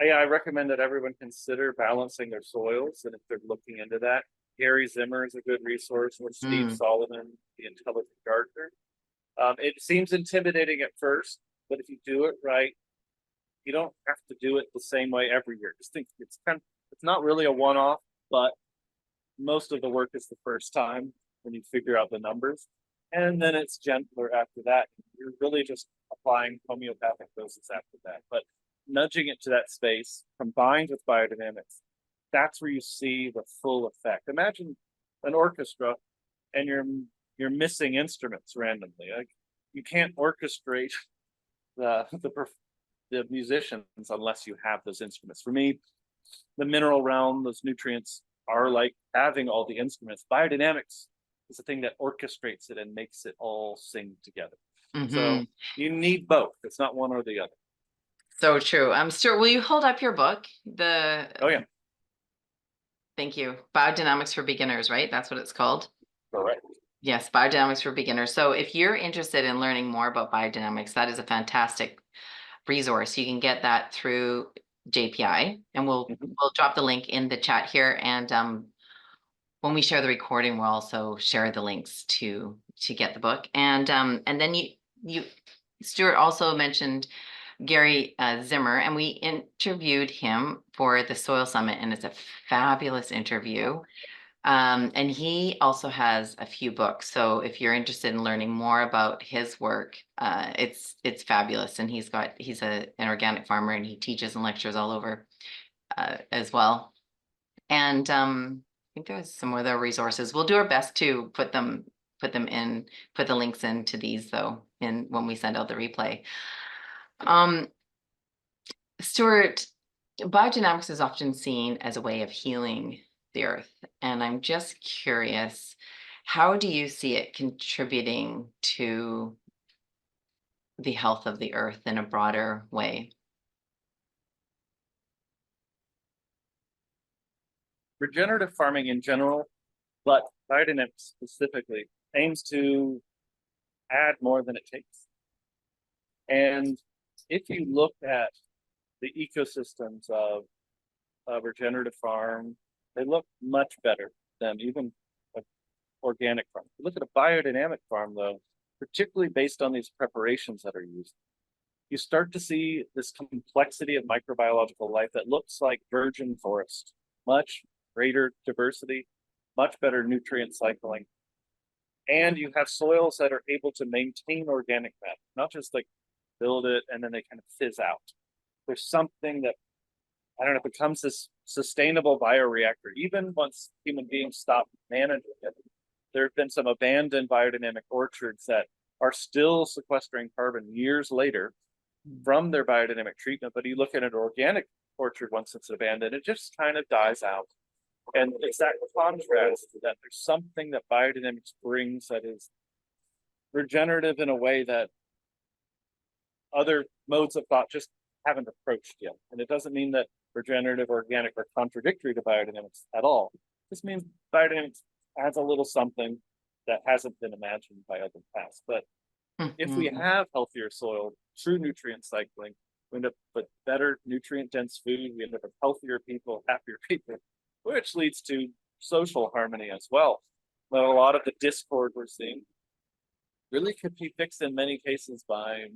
I recommend that everyone consider balancing their soils, and if they're looking into that, Gary Zimmer is a good resource, or Steve Solomon, the intelligent gardener. It seems intimidating at first, but if you do it right, you don't have to do it the same way every year. Just think it's not really a one-off, but most of the work is the first time when you figure out the numbers. And then it's gentler after that. You're really just applying homeopathic doses after that. But nudging it to that space combined with biodynamics, that's where you see the full effect. Imagine an orchestra and you're missing instruments randomly. Like, you can't orchestrate the musicians unless you have those instruments. For me, the mineral realm, those nutrients are like having all the instruments. Biodynamics is the thing that orchestrates it and makes it all sing together. So you need both. It's not one or the other. So true. Stuart, will you hold up your book? Oh yeah. Thank you. Biodynamics for Beginners, right? That's what it's called. Correct. Yes, Biodynamics for Beginners. So if you're interested in learning more about biodynamics, that is a fantastic resource. You can get that through JPI, and we'll drop the link in the chat here. And when we share the recording, we'll also share the links to get the book. And then you Stuart also mentioned Gary Zimmer, and we interviewed him for the Soil Summit, and it's a fabulous interview. And he also has a few books. So if you're interested in learning more about his work, it's fabulous. And he's an organic farmer, and he teaches and lectures all over as well. And I think there's some other resources. We'll do our best to put the links into these though, when we send out the replay. Stuart, biodynamics is often seen as a way of healing the earth, and I'm just curious, how do you see it contributing to the health of the earth in a broader way? Regenerative farming in general, but biodynamics specifically, aims to add more than it takes. And if you look at the ecosystems of a regenerative farm, they look much better than even an organic farm. If you look at a biodynamic farm, though, particularly based on these preparations that are used, you start to see this complexity of microbiological life that looks like virgin forest, much greater diversity, much better nutrient cycling. And you have soils that are able to maintain organic matter, not just like build it and then they kind of fizz out. There's something that, I don't know, becomes this sustainable bioreactor. Even once human beings stop managing it, there have been some abandoned biodynamic orchards that are still sequestering carbon years later from their biodynamic treatment. But you look at an organic orchard once it's abandoned, it just kind of dies out. And it's that contrast that there's something that biodynamics brings that is regenerative in a way that other modes of thought just haven't approached yet. And it doesn't mean that regenerative organic are contradictory to biodynamics at all. This means biodynamics adds a little something that hasn't been imagined by other paths. But if we have healthier soil, true nutrient cycling, we end up with better nutrient dense food, we end up with healthier people, happier people, which leads to social harmony as well. But a lot of the discord we're seeing really could be fixed in many cases by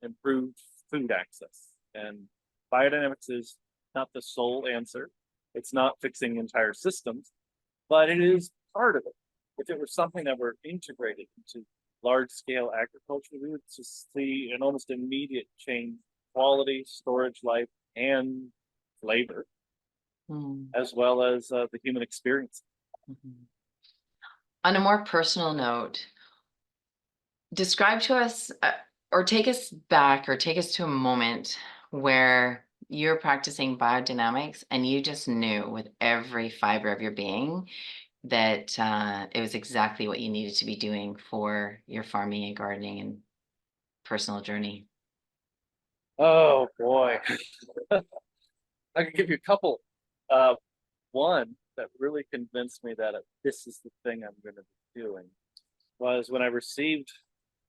improved food access. And biodynamics is not the sole answer. It's not fixing entire systems, but it is part of it. If it were something that were integrated into large scale agriculture, we would just see an almost immediate change, quality, storage life, and flavor, as well as the human experience. On a more personal note, describe to us or take us back or take us to a moment where you're practicing biodynamics and you just knew with every fiber of your being that it was exactly what you needed to be doing for your farming and gardening and personal journey. Oh boy. I could give you a couple. One that really convinced me that this is the thing I'm going to be doing was when I received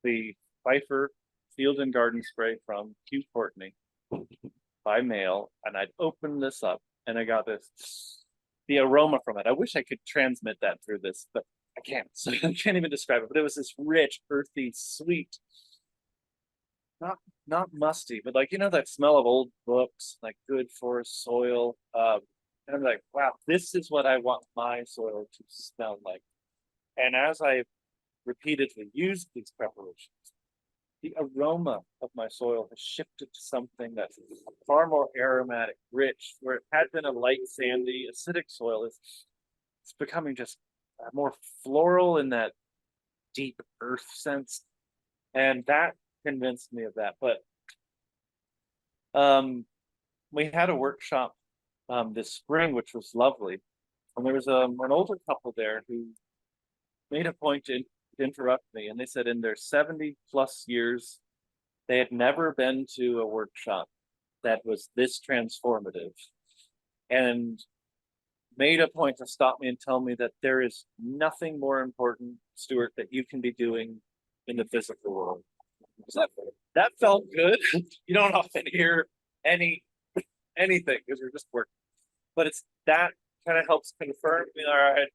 the Pfeiffer Field and Garden Spray from Hugh Courtney by mail, and I'd opened this up and I got the aroma from it. I wish I could transmit that through this, but I can't. So I can't even describe it. But it was this rich, earthy, sweet, not musty, but like, you know, that smell of old books, like good forest soil. And I'm like, wow, this is what I want my soil to smell like. And as I repeatedly used these preparations, the aroma of my soil has shifted to something that's far more aromatic, rich, where it had been a light, sandy, acidic soil. It's becoming just more floral in that deep earth sense. And that convinced me of that. But we had a workshop this spring, which was lovely. And there was an older couple there who made a point to interrupt me. And they said in their 70 plus years, they had never been to a workshop that was this transformative. And made a point to stop me and tell me that there is nothing more important, Stewart, that you can be doing in the physical world. So that felt good. You don't often hear anything because you're just working. But it's that kind of helps confirm me, all right,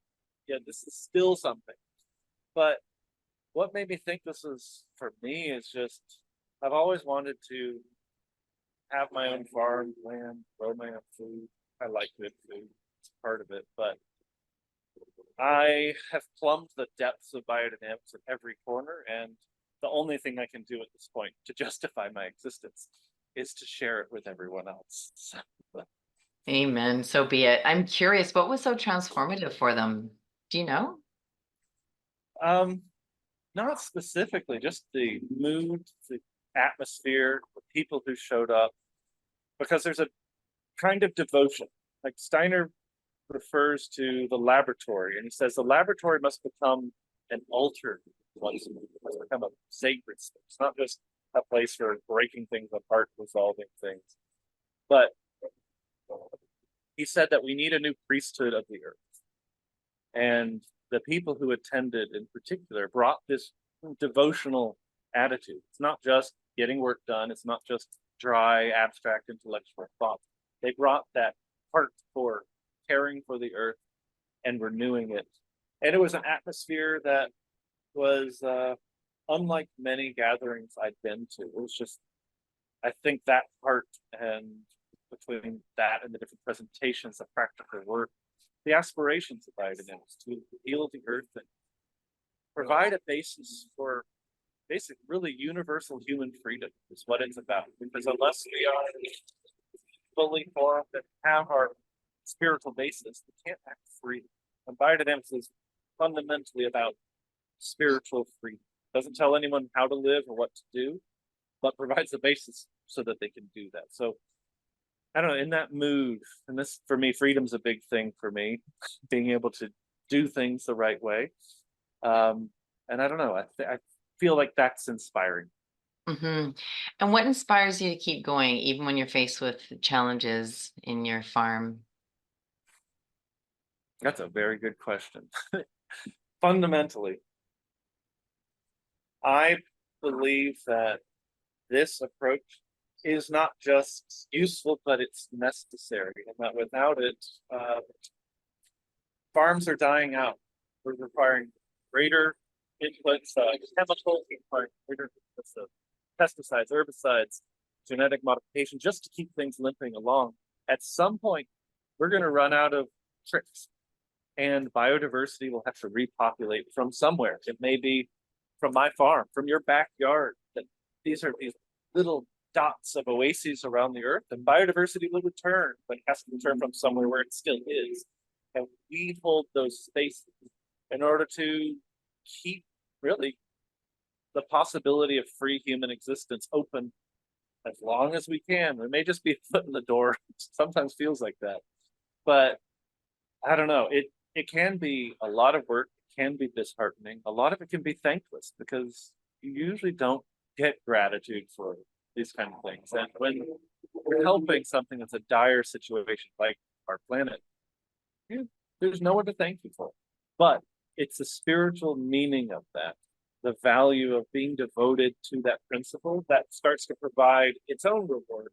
yeah, this is still something. But what made me think this is for me is just I've always wanted to have my own farm, land, grow my own food. I like good food. It's part of it. But I have plumbed the depths of biodynamics at every corner, and the only thing I can do at this point to justify my existence is to share it with everyone else. Amen. So be it. I'm curious, what was so transformative for them? Do you know? Not specifically, just the mood, the atmosphere, the people who showed up, because there's a kind of devotion. Like Steiner refers to the laboratory, and he says the laboratory must become an altar place. It must become a sacred space, not just a place for breaking things apart, resolving things. But he said that we need a new priesthood of the earth. And the people who attended in particular brought this devotional attitude. It's not just getting work done. It's not just dry, abstract, intellectual thoughts. They brought that heart for caring for the earth and renewing it. And it was an atmosphere that was unlike many gatherings I'd been to. It was just, I think that part, and between that and the different presentations, the practical work, the aspirations of biodynamics to heal the earth and provide a basis for basic, really universal human freedom is what it's about. Because unless we are fully formed and have our spiritual basis, we can't act free. And biodynamics is fundamentally about spiritual freedom. It doesn't tell anyone how to live or what to do, but provides the basis so that they can do that. So I don't know, in that mood, and this for me, freedom's a big thing for me, being able to do things the right way. And I don't know, I feel like that's inspiring. And what inspires you to keep going, even when you're faced with challenges in your farm? That's a very good question. Fundamentally, I believe that this approach is not just useful, but it's necessary, and that without it, farms are dying out. We're requiring greater inputs, chemicals, requiring greater inputs of pesticides, herbicides, genetic modification, just to keep things limping along. At some point, we're going to run out of tricks, and biodiversity will have to repopulate from somewhere. It may be from my farm, from your backyard. That these are these little dots of oases around the earth, and biodiversity will return, but it has to return from somewhere where it still is. And we hold those spaces in order to keep really the possibility of free human existence open as long as we can. There may just be a foot in the door. Sometimes feels like that, but I don't know. It can be a lot of work. It can be disheartening. A lot of it can be thankless because you usually don't get gratitude for these kind of things. And when we're helping something that's a dire situation like our planet, yeah, there's no one to thank you for. But it's the spiritual meaning of that, the value of being devoted to that principle that starts to provide its own reward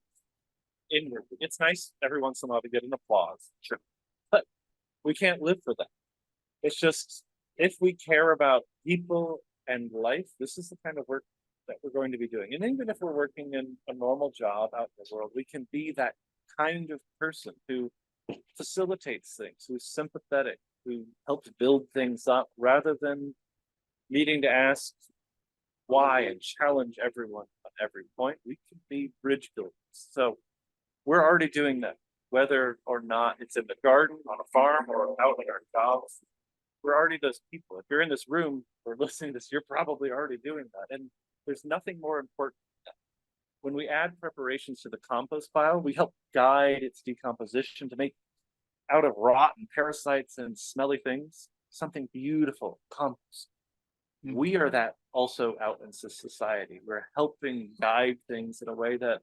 inwardly. It's nice every once in a while to get an applause, sure, but we can't live for that. It's just if we care about people and life, this is the kind of work that we're going to be doing. And even if we're working in a normal job out in the world, we can be that kind of person who facilitates things, who's sympathetic, who helps build things up rather than needing to ask why and challenge everyone at every point. We can be bridge builders. So we're already doing that, whether or not it's in the garden, on a farm, or out in our jobs. We're already those people. If you're in this room or listening to this, you're probably already doing that. And there's nothing more important than that. When we add preparations to the compost pile, we help guide its decomposition to make out of rot and parasites and smelly things something beautiful, compost. We are that also out in society. We're helping guide things in a way that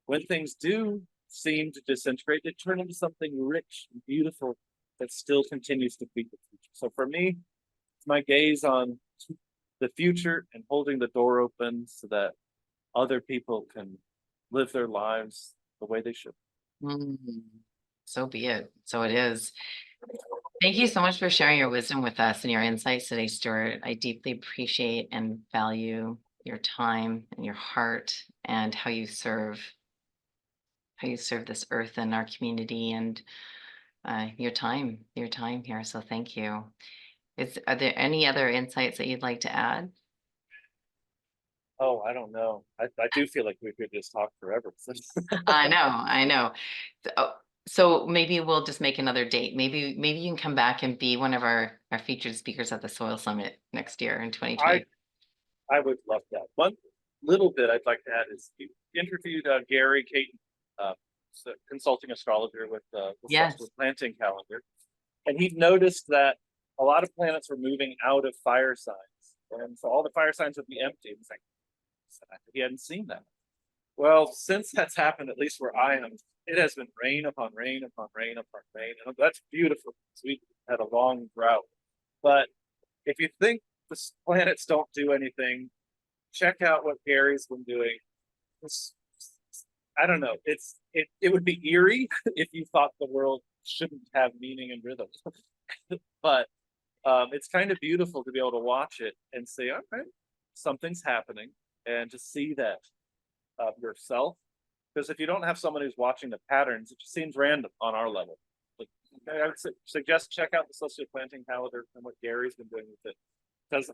when things do seem to disintegrate, they turn into something rich and beautiful that still continues to feed the future. So for me, it's my gaze on the future and holding the door open so that other people can live their lives the way they should. Mm, so be it. So it is. Thank you so much for sharing your wisdom with us and your insights today, Stewart. I deeply appreciate and value your time and your heart and how you serve this earth and our community and your time here. So thank you. Are there any other insights that you'd like to add? Oh, I don't know. I do feel like we could just talk forever. I know. So maybe we'll just make another date. Maybe you can come back and be one of our featured speakers at the Soil Summit next year in 2020. I would love that. One little bit I'd like to add is you interviewed Gary Caton, consulting astrologer with the Yes. planting calendar, and he noticed that a lot of planets were moving out of fire signs, and so all the fire signs would be empty. It's like he hadn't seen that. Well, since that's happened, at least where I am, it has been rain upon rain upon rain upon rain, and that's beautiful because we had a long drought. But if you think the planets don't do anything, check out what Gary's been doing. I don't know. It would be eerie if you thought the world shouldn't have meaning and rhythm, but it's kind of beautiful to be able to watch it and say, okay, something's happening, and to see that yourself. Because if you don't have someone who's watching the patterns, it just seems random on our level. Like, I would suggest check out the Celestial Planting Calendar and what Gary's been doing with it, because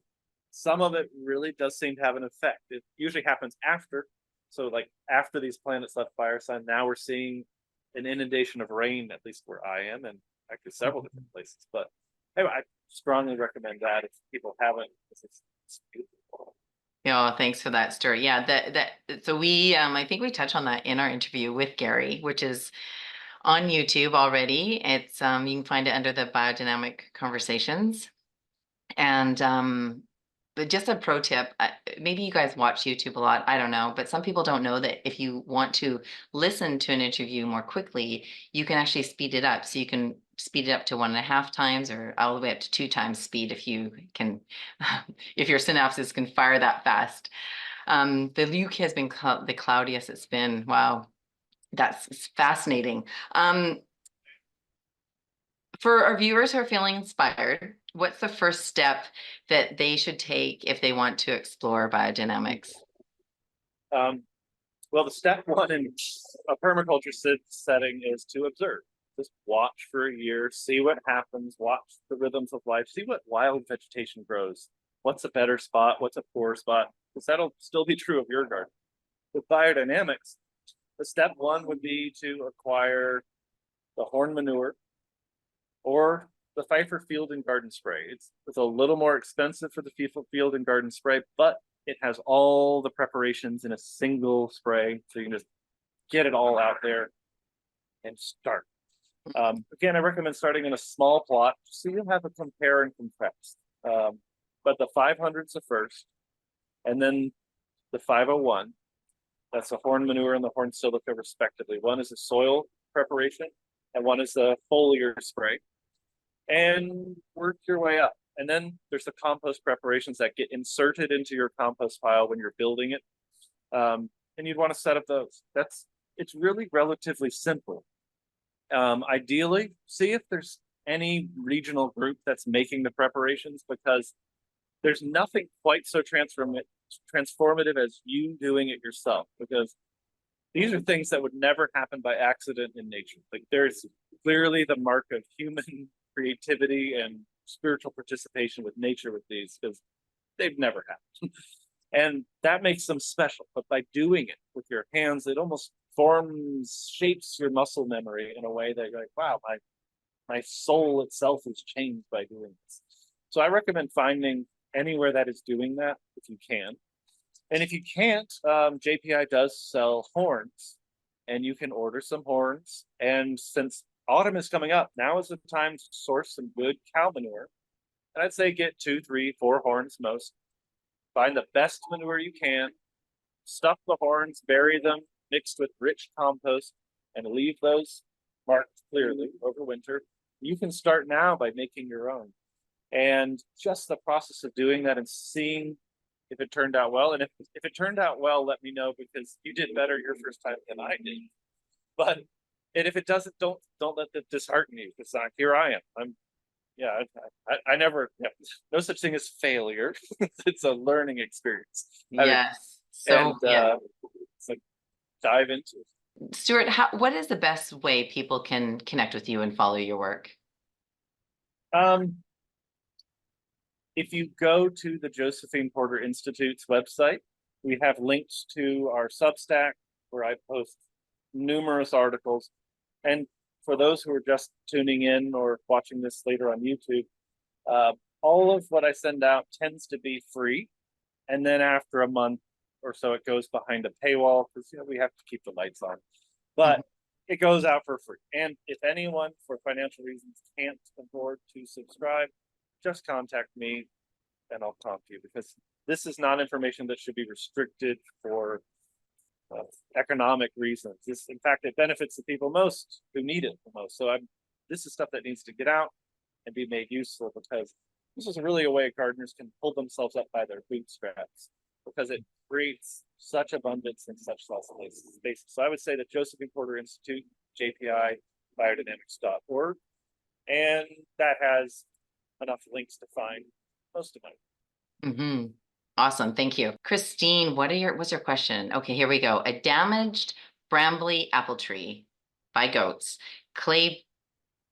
some of it really does seem to have an effect. It usually happens after. So like after these planets left fire sign, now we're seeing an inundation of rain, at least where I am, and actually several different places. But anyway, I strongly recommend that if people haven't. It's beautiful. Yeah, thanks for that, Stuart. Yeah, so we I think we touched on that in our interview with Gary, which is on YouTube already. It's you can find it under the Biodynamic Conversations. And but just a pro tip, maybe you guys watch YouTube a lot, I don't know, but some people don't know that if you want to listen to an interview more quickly, you can actually speed it up. So you can speed it up to 1.5 times or all the way up to 2 times speed if you can, if your synapses can fire that fast. The UK has been the cloudiest it's been. Wow, that's fascinating. For our viewers who are feeling inspired, what's the first step that they should take if they want to explore biodynamics? Well, the step one in a permaculture setting is to observe. Just watch for a year, see what happens, watch the rhythms of life, see what wild vegetation grows. What's a better spot? What's a poor spot? Because that'll still be true of your garden. With biodynamics, the step one would be to acquire the horn manure or the Pfeiffer Field and Garden Spray. It's a little more expensive for the Field and Garden Spray, but it has all the preparations in a single spray, so you can just get it all out there and start. Again, I recommend starting in a small plot so you have a compare and contrast. But the 500's the first, and then the 501. That's the horn manure and the horn silica, respectively. One is a soil preparation, and one is the foliar spray. And work your way up. And then there's the compost preparations that get inserted into your compost pile when you're building it. And you'd want to set up those. It's really relatively simple. Ideally, see if there's any regional group that's making the preparations, because there's nothing quite so transformative as you doing it yourself, because these are things that would never happen by accident in nature. Like, there's clearly the mark of human creativity and spiritual participation with nature with these, because they've never happened. And that makes them special. But by doing it with your hands, it almost shapes your muscle memory in a way that you're like, wow, my soul itself is changed by doing this. So I recommend finding anywhere that is doing that if you can. And if you can't, JPI does sell horns, and you can order some horns. And since autumn is coming up, now is the time to source some good cow manure. And I'd say get 2, 3, 4 horns most. Find the best manure you can, stuff the horns, bury them, mixed with rich compost, and leave those marked clearly over winter. You can start now by making your own. And just the process of doing that and seeing if it turned out well. And if it turned out well, let me know, because you did better your first time than I did. But and if it doesn't, don't let that dishearten you, because here I am. I never, no such thing as failure. It's a learning experience. Yes. It's like dive into it. Stewart, what is the best way people can connect with you and follow your work? If you go to the Josephine Porter Institute's website, we have links to our Substack, where I post numerous articles. And for those who are just tuning in or watching this later on YouTube, all of what I send out tends to be free. And then after a month or so, it goes behind a paywall, because we have to keep the lights on. But it goes out for free. And if anyone, for financial reasons, can't afford to subscribe, just contact me and I'll prompt you, because this is not information that should be restricted for economic reasons. In fact, it benefits the people most who need it the most. So this is stuff that needs to get out and be made useful, because this is really a way gardeners can pull themselves up by their bootstraps, because it creates such abundance in such small spaces. So I would say that Josephine Porter Institute, JPI, biodynamics.org, and that has enough links to find most of it. Awesome. Thank you. Christine, what's your question? Okay, here we go. A damaged brambly apple tree by goats. Clay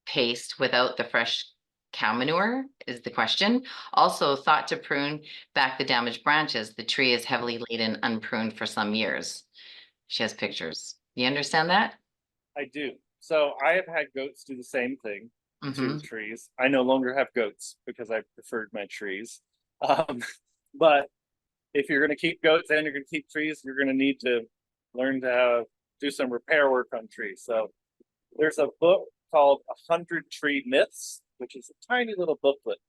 paste without the fresh cow manure is the question. Also thought to prune back the damaged branches. The tree is heavily laden, unpruned for some years. She has pictures. You understand that? I do. So I have had goats do the same thing to trees. I no longer have goats because I preferred my trees. But if you're going to keep goats and you're going to keep trees, you're going to need to learn to do some repair work on trees. So there's a book called 100 Tree Myths, which is a tiny little booklet.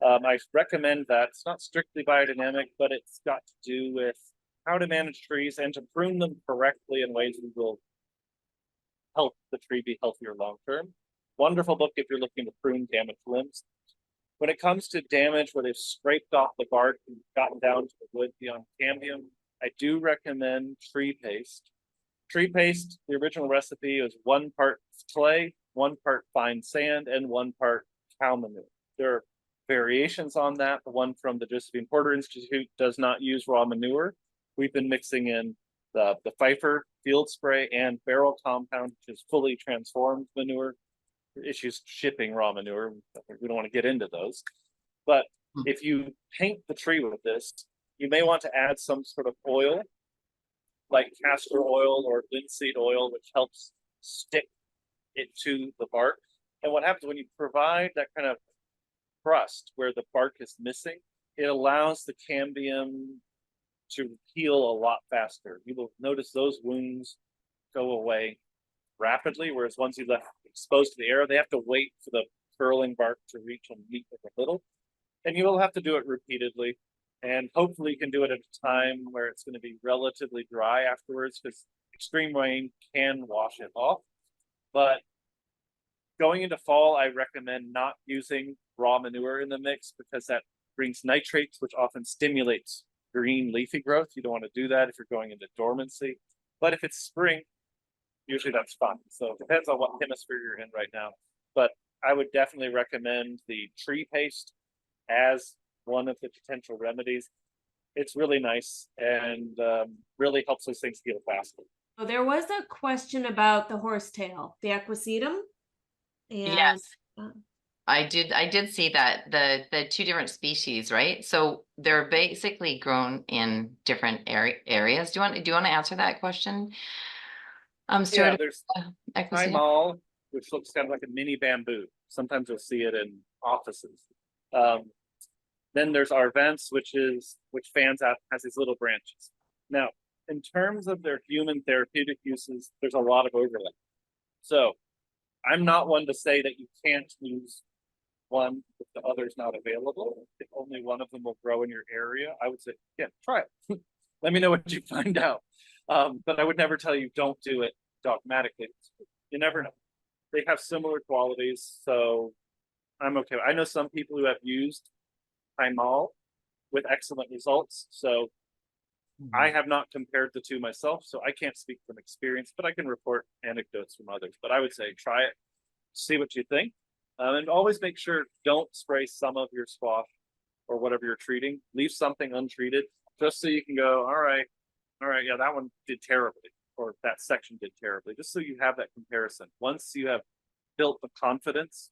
I recommend that. It's not strictly biodynamic, but it's got to do with how to manage trees and to prune them correctly in ways that will help the tree be healthier long term. Wonderful book if you're looking to prune damaged limbs. When it comes to damage where they've scraped off the bark and gotten down to the wood beyond cambium, I do recommend tree paste. Tree paste, the original recipe is 1 part clay, 1 part fine sand, and 1 part cow manure. There are variations on that. The one from the Josephine Porter Institute does not use raw manure. We've been mixing in the Pfeiffer field spray and barrel compound, which is fully transformed manure. Issues shipping raw manure. We don't want to get into those. But if you paint the tree with this, you may want to add some sort of oil, like castor oil or linseed oil, which helps stick it to the bark. And what happens when you provide that kind of crust where the bark is missing, it allows the cambium to heal a lot faster. You will notice those wounds go away rapidly, whereas once you left exposed to the air, they have to wait for the curling bark to reach and meet with a little. And you will have to do it repeatedly. And hopefully you can do it at a time where it's going to be relatively dry afterwards, because extreme rain can wash it off. But going into fall, I recommend not using raw manure in the mix, because that brings nitrates, which often stimulates green leafy growth. You don't want to do that if you're going into dormancy. But if it's spring, usually that's fine. So it depends on what hemisphere you're in right now. But I would definitely recommend the tree paste as one of the potential remedies. It's really nice and really helps those things heal faster. Oh, there was a question about the horsetail, the equisetum. And Yes. I did see that the 2 different species, right? So they're basically grown in different areas. Do you want to answer that question? Stuart, Yeah, there's equisetum? Thymol, which looks kind of like a mini bamboo. Sometimes you'll see it in offices. Then there's Arvents, which fans out, has these little branches. Now, in terms of their human therapeutic uses, there's a lot of overlap. So I'm not one to say that you can't use one if the other's not available. If only one of them will grow in your area, I would say, yeah, try it. Let me know what you find out. But I would never tell you don't do it dogmatically. You never know. They have similar qualities, so I'm okay. I know some people who have used Thymol with excellent results. So I have not compared the two myself, so I can't speak from experience, but I can report anecdotes from others. But I would say try it, see what you think, and always make sure don't spray some of your squash or whatever you're treating. Leave something untreated, just so you can go, all right, yeah, that one did terribly, or that section did terribly, just so you have that comparison. Once you have built the confidence,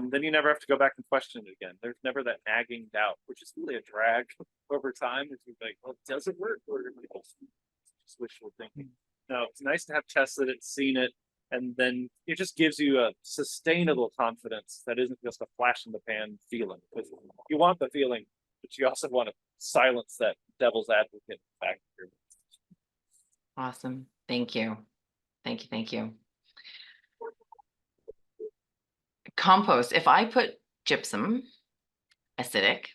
then you never have to go back and question it again. There's never that nagging doubt, which is really a drag over time. If you're like, well, does it work? Or just wishful thinking. No, it's nice to have tested it, seen it, and then it just gives you a sustainable confidence that isn't just a flash in the pan feeling. Because you want the feeling, but you also want to silence that devil's advocate factor. Awesome. Thank you. Thank you. Compost. If I put gypsum, acidic,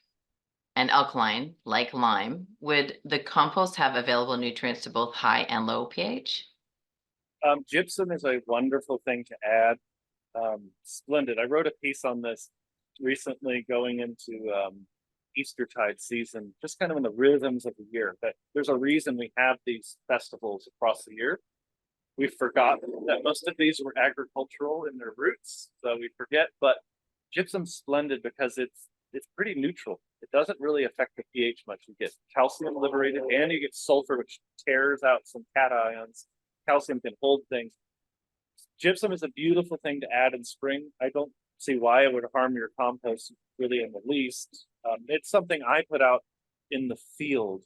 and alkaline, like lime, would the compost have available nutrients to both high and low pH? Gypsum is a wonderful thing to add. Splendid. I wrote a piece on this recently going into Eastertide season, just kind of in the rhythms of the year, that there's a reason we have these festivals across the year. We've forgotten that most of these were agricultural in their roots, so we forget, but gypsum's splendid because it's pretty neutral. It doesn't really affect the pH much. You get calcium liberated and you get sulfur, which tears out some cations. Calcium can hold things. Gypsum is a beautiful thing to add in spring. I don't see why it would harm your compost really in the least. It's something I put out in the field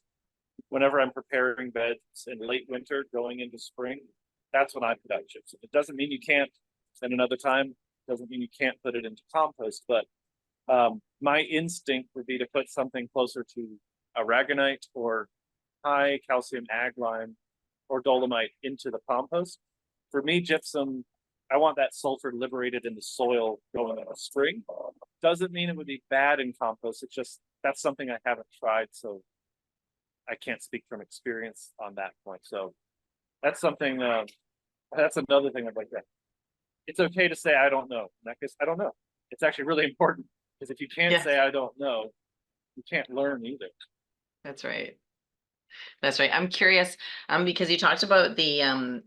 whenever I'm preparing beds in late winter going into spring. That's when I put out gypsum. It doesn't mean you can't at another time. It doesn't mean you can't put it into compost, but my instinct would be to put something closer to aragonite or high calcium ag lime or dolomite into the compost. For me, gypsum, I want that sulfur liberated in the soil going in the spring. Doesn't mean it would be bad in compost. It's just, that's something I haven't tried, so I can't speak from experience on that point. So that's something, that's another thing I'd like to it's okay to say, I don't know. In that case, I don't know. It's actually really important, because if you can't Yeah. say, I don't know, you can't learn either. That's right. That's right. I'm curious, because you talked about the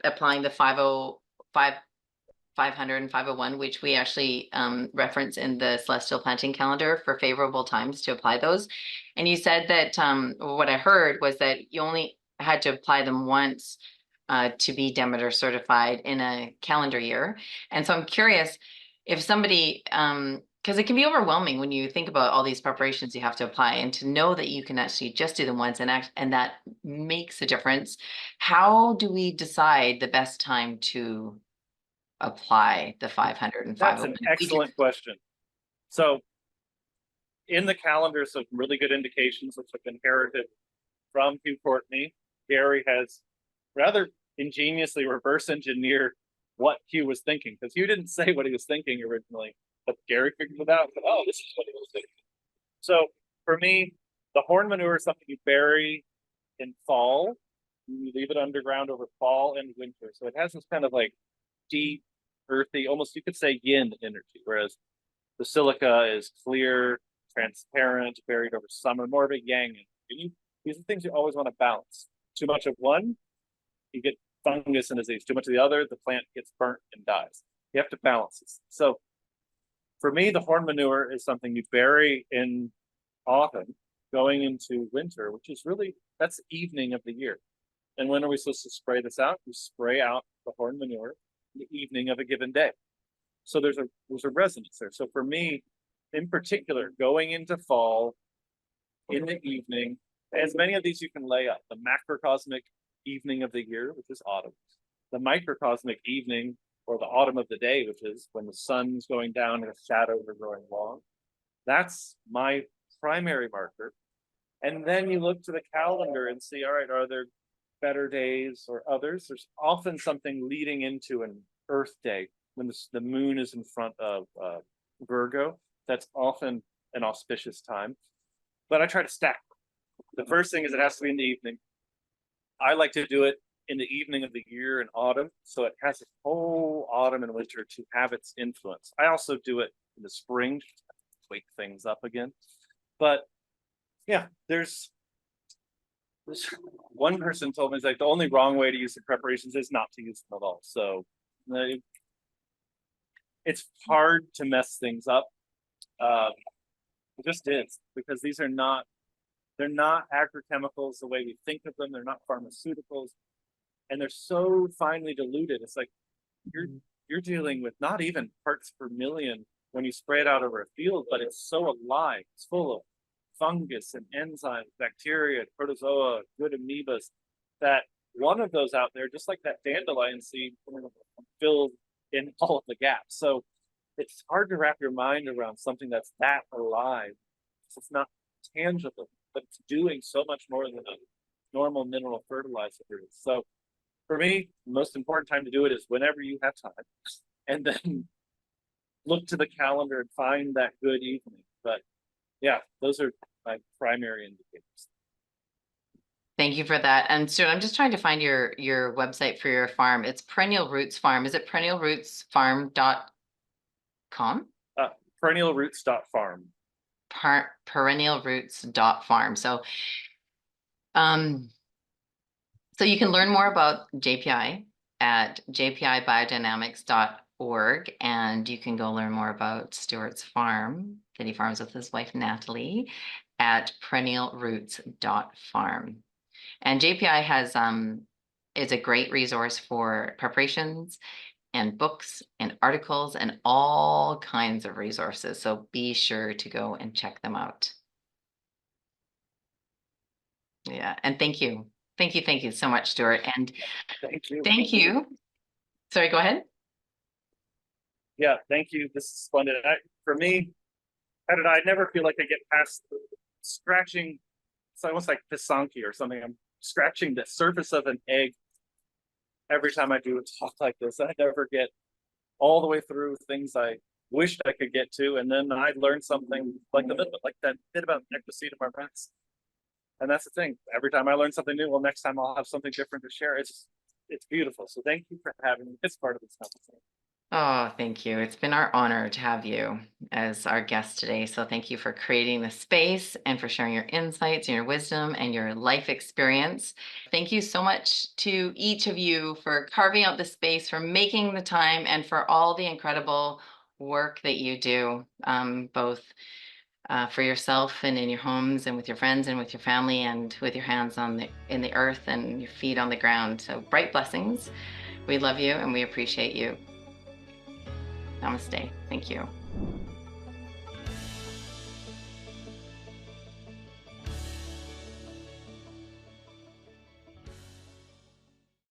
applying the 505, 500 and 501, which we actually reference in the celestial planting calendar for favorable times to apply those. And you said that what I heard was that you only had to apply them once to be Demeter certified in a calendar year. And so I'm curious if somebody, because it can be overwhelming when you think about all these preparations you have to apply, and to know that you can actually just do them once and that makes a difference. How do we decide the best time to apply the 500 and That's 501? an excellent question. So in the calendar, some really good indications which have inherited from Hugh Courtney. Gary has rather ingeniously reverse engineered what Hugh was thinking, because Hugh didn't say what he was thinking originally, but Gary figured it out. But, oh, this is what he was thinking. So for me, the horn manure is something you bury in fall. You leave it underground over fall and winter. So it has this kind of like deep, earthy, almost you could say yin energy, whereas the silica is clear, transparent, buried over summer, more of a yang energy. These are things you always want to balance. Too much of one, you get fungus and disease. Too much of the other, the plant gets burnt and dies. You have to balance this. So for me, the horn manure is something you bury in autumn, going into winter, which is really, that's the evening of the year. And when are we supposed to spray this out? We spray out the horn manure in the evening of a given day. So there's a resonance there. So for me, in particular, going into fall in the evening, as many of these you can lay up. The macrocosmic evening of the year, which is autumn. The microcosmic evening, or the autumn of the day, which is when the sun's going down and the shadows are growing long. That's my primary marker. And then you look to the calendar and see, all right, are there better days or others? There's often something leading into an Earth day when the moon is in front of Virgo. That's often an auspicious time. But I try to stack them. The first thing is it has to be in the evening. I like to do it in the evening of the year in autumn, so it has its whole autumn and winter to have its influence. I also do it in the spring to wake things up again. But yeah, there's one person told me, it's like the only wrong way to use the preparations is not to use them at all. So it's hard to mess things up. It just is, because these are not, they're not agrochemicals the way we think of them. They're not pharmaceuticals, and they're so finely diluted. It's like you're dealing with not even parts per million when you spray it out over a field, but it's so alive. It's full of fungus and enzymes, bacteria, protozoa, good amoebas, that one of those out there, just like that dandelion seed, filled in all of the gaps. So it's hard to wrap your mind around something that's that alive. It's not tangible, but it's doing so much more than a normal mineral fertilizer is. So for me, the most important time to do it is whenever you have time, and then look to the calendar and find that good evening. But yeah, those are my primary indicators. Thank you for that. And so I'm just trying to find your website for your farm. It's Perennial Roots Farm. Is it perennialrootsfarm.com? Perennialroots.farm. Perennialroots.farm. So so you can learn more about JPI at jpibiodynamics.org, and you can go learn more about Stewart's farm that he farms with his wife Natalie at perennialroots.farm. And JPI has is a great resource for preparations and books and articles and all kinds of resources. So be sure to go and check them out. Yeah, and thank you. Thank you so much, Stewart. And Thank you. thank you. Sorry, go ahead. Yeah, thank you. This is splendid. For me, I never feel like I get past scratching. It's almost like Pisanki or something. I'm scratching the surface of an egg every time I do a talk like this. I never get all the way through things I wished I could get to, and then I learned something like that bit about ectosetum arborescens. And that's the thing. Every time I learn something new, well, next time I'll have something different to share. It's beautiful. So thank you for having me. It's part of this conversation. Oh, thank you. It's been our honor to have you as our guest today. So thank you for creating the space and for sharing your insights and your wisdom and your life experience. Thank you so much to each of you for carving out the space, for making the time, and for all the incredible work that you do, both for yourself and in your homes and with your friends and with your family and with your hands in the earth and your feet on the ground. So bright blessings. We love you and we appreciate you. Namaste. Thank you.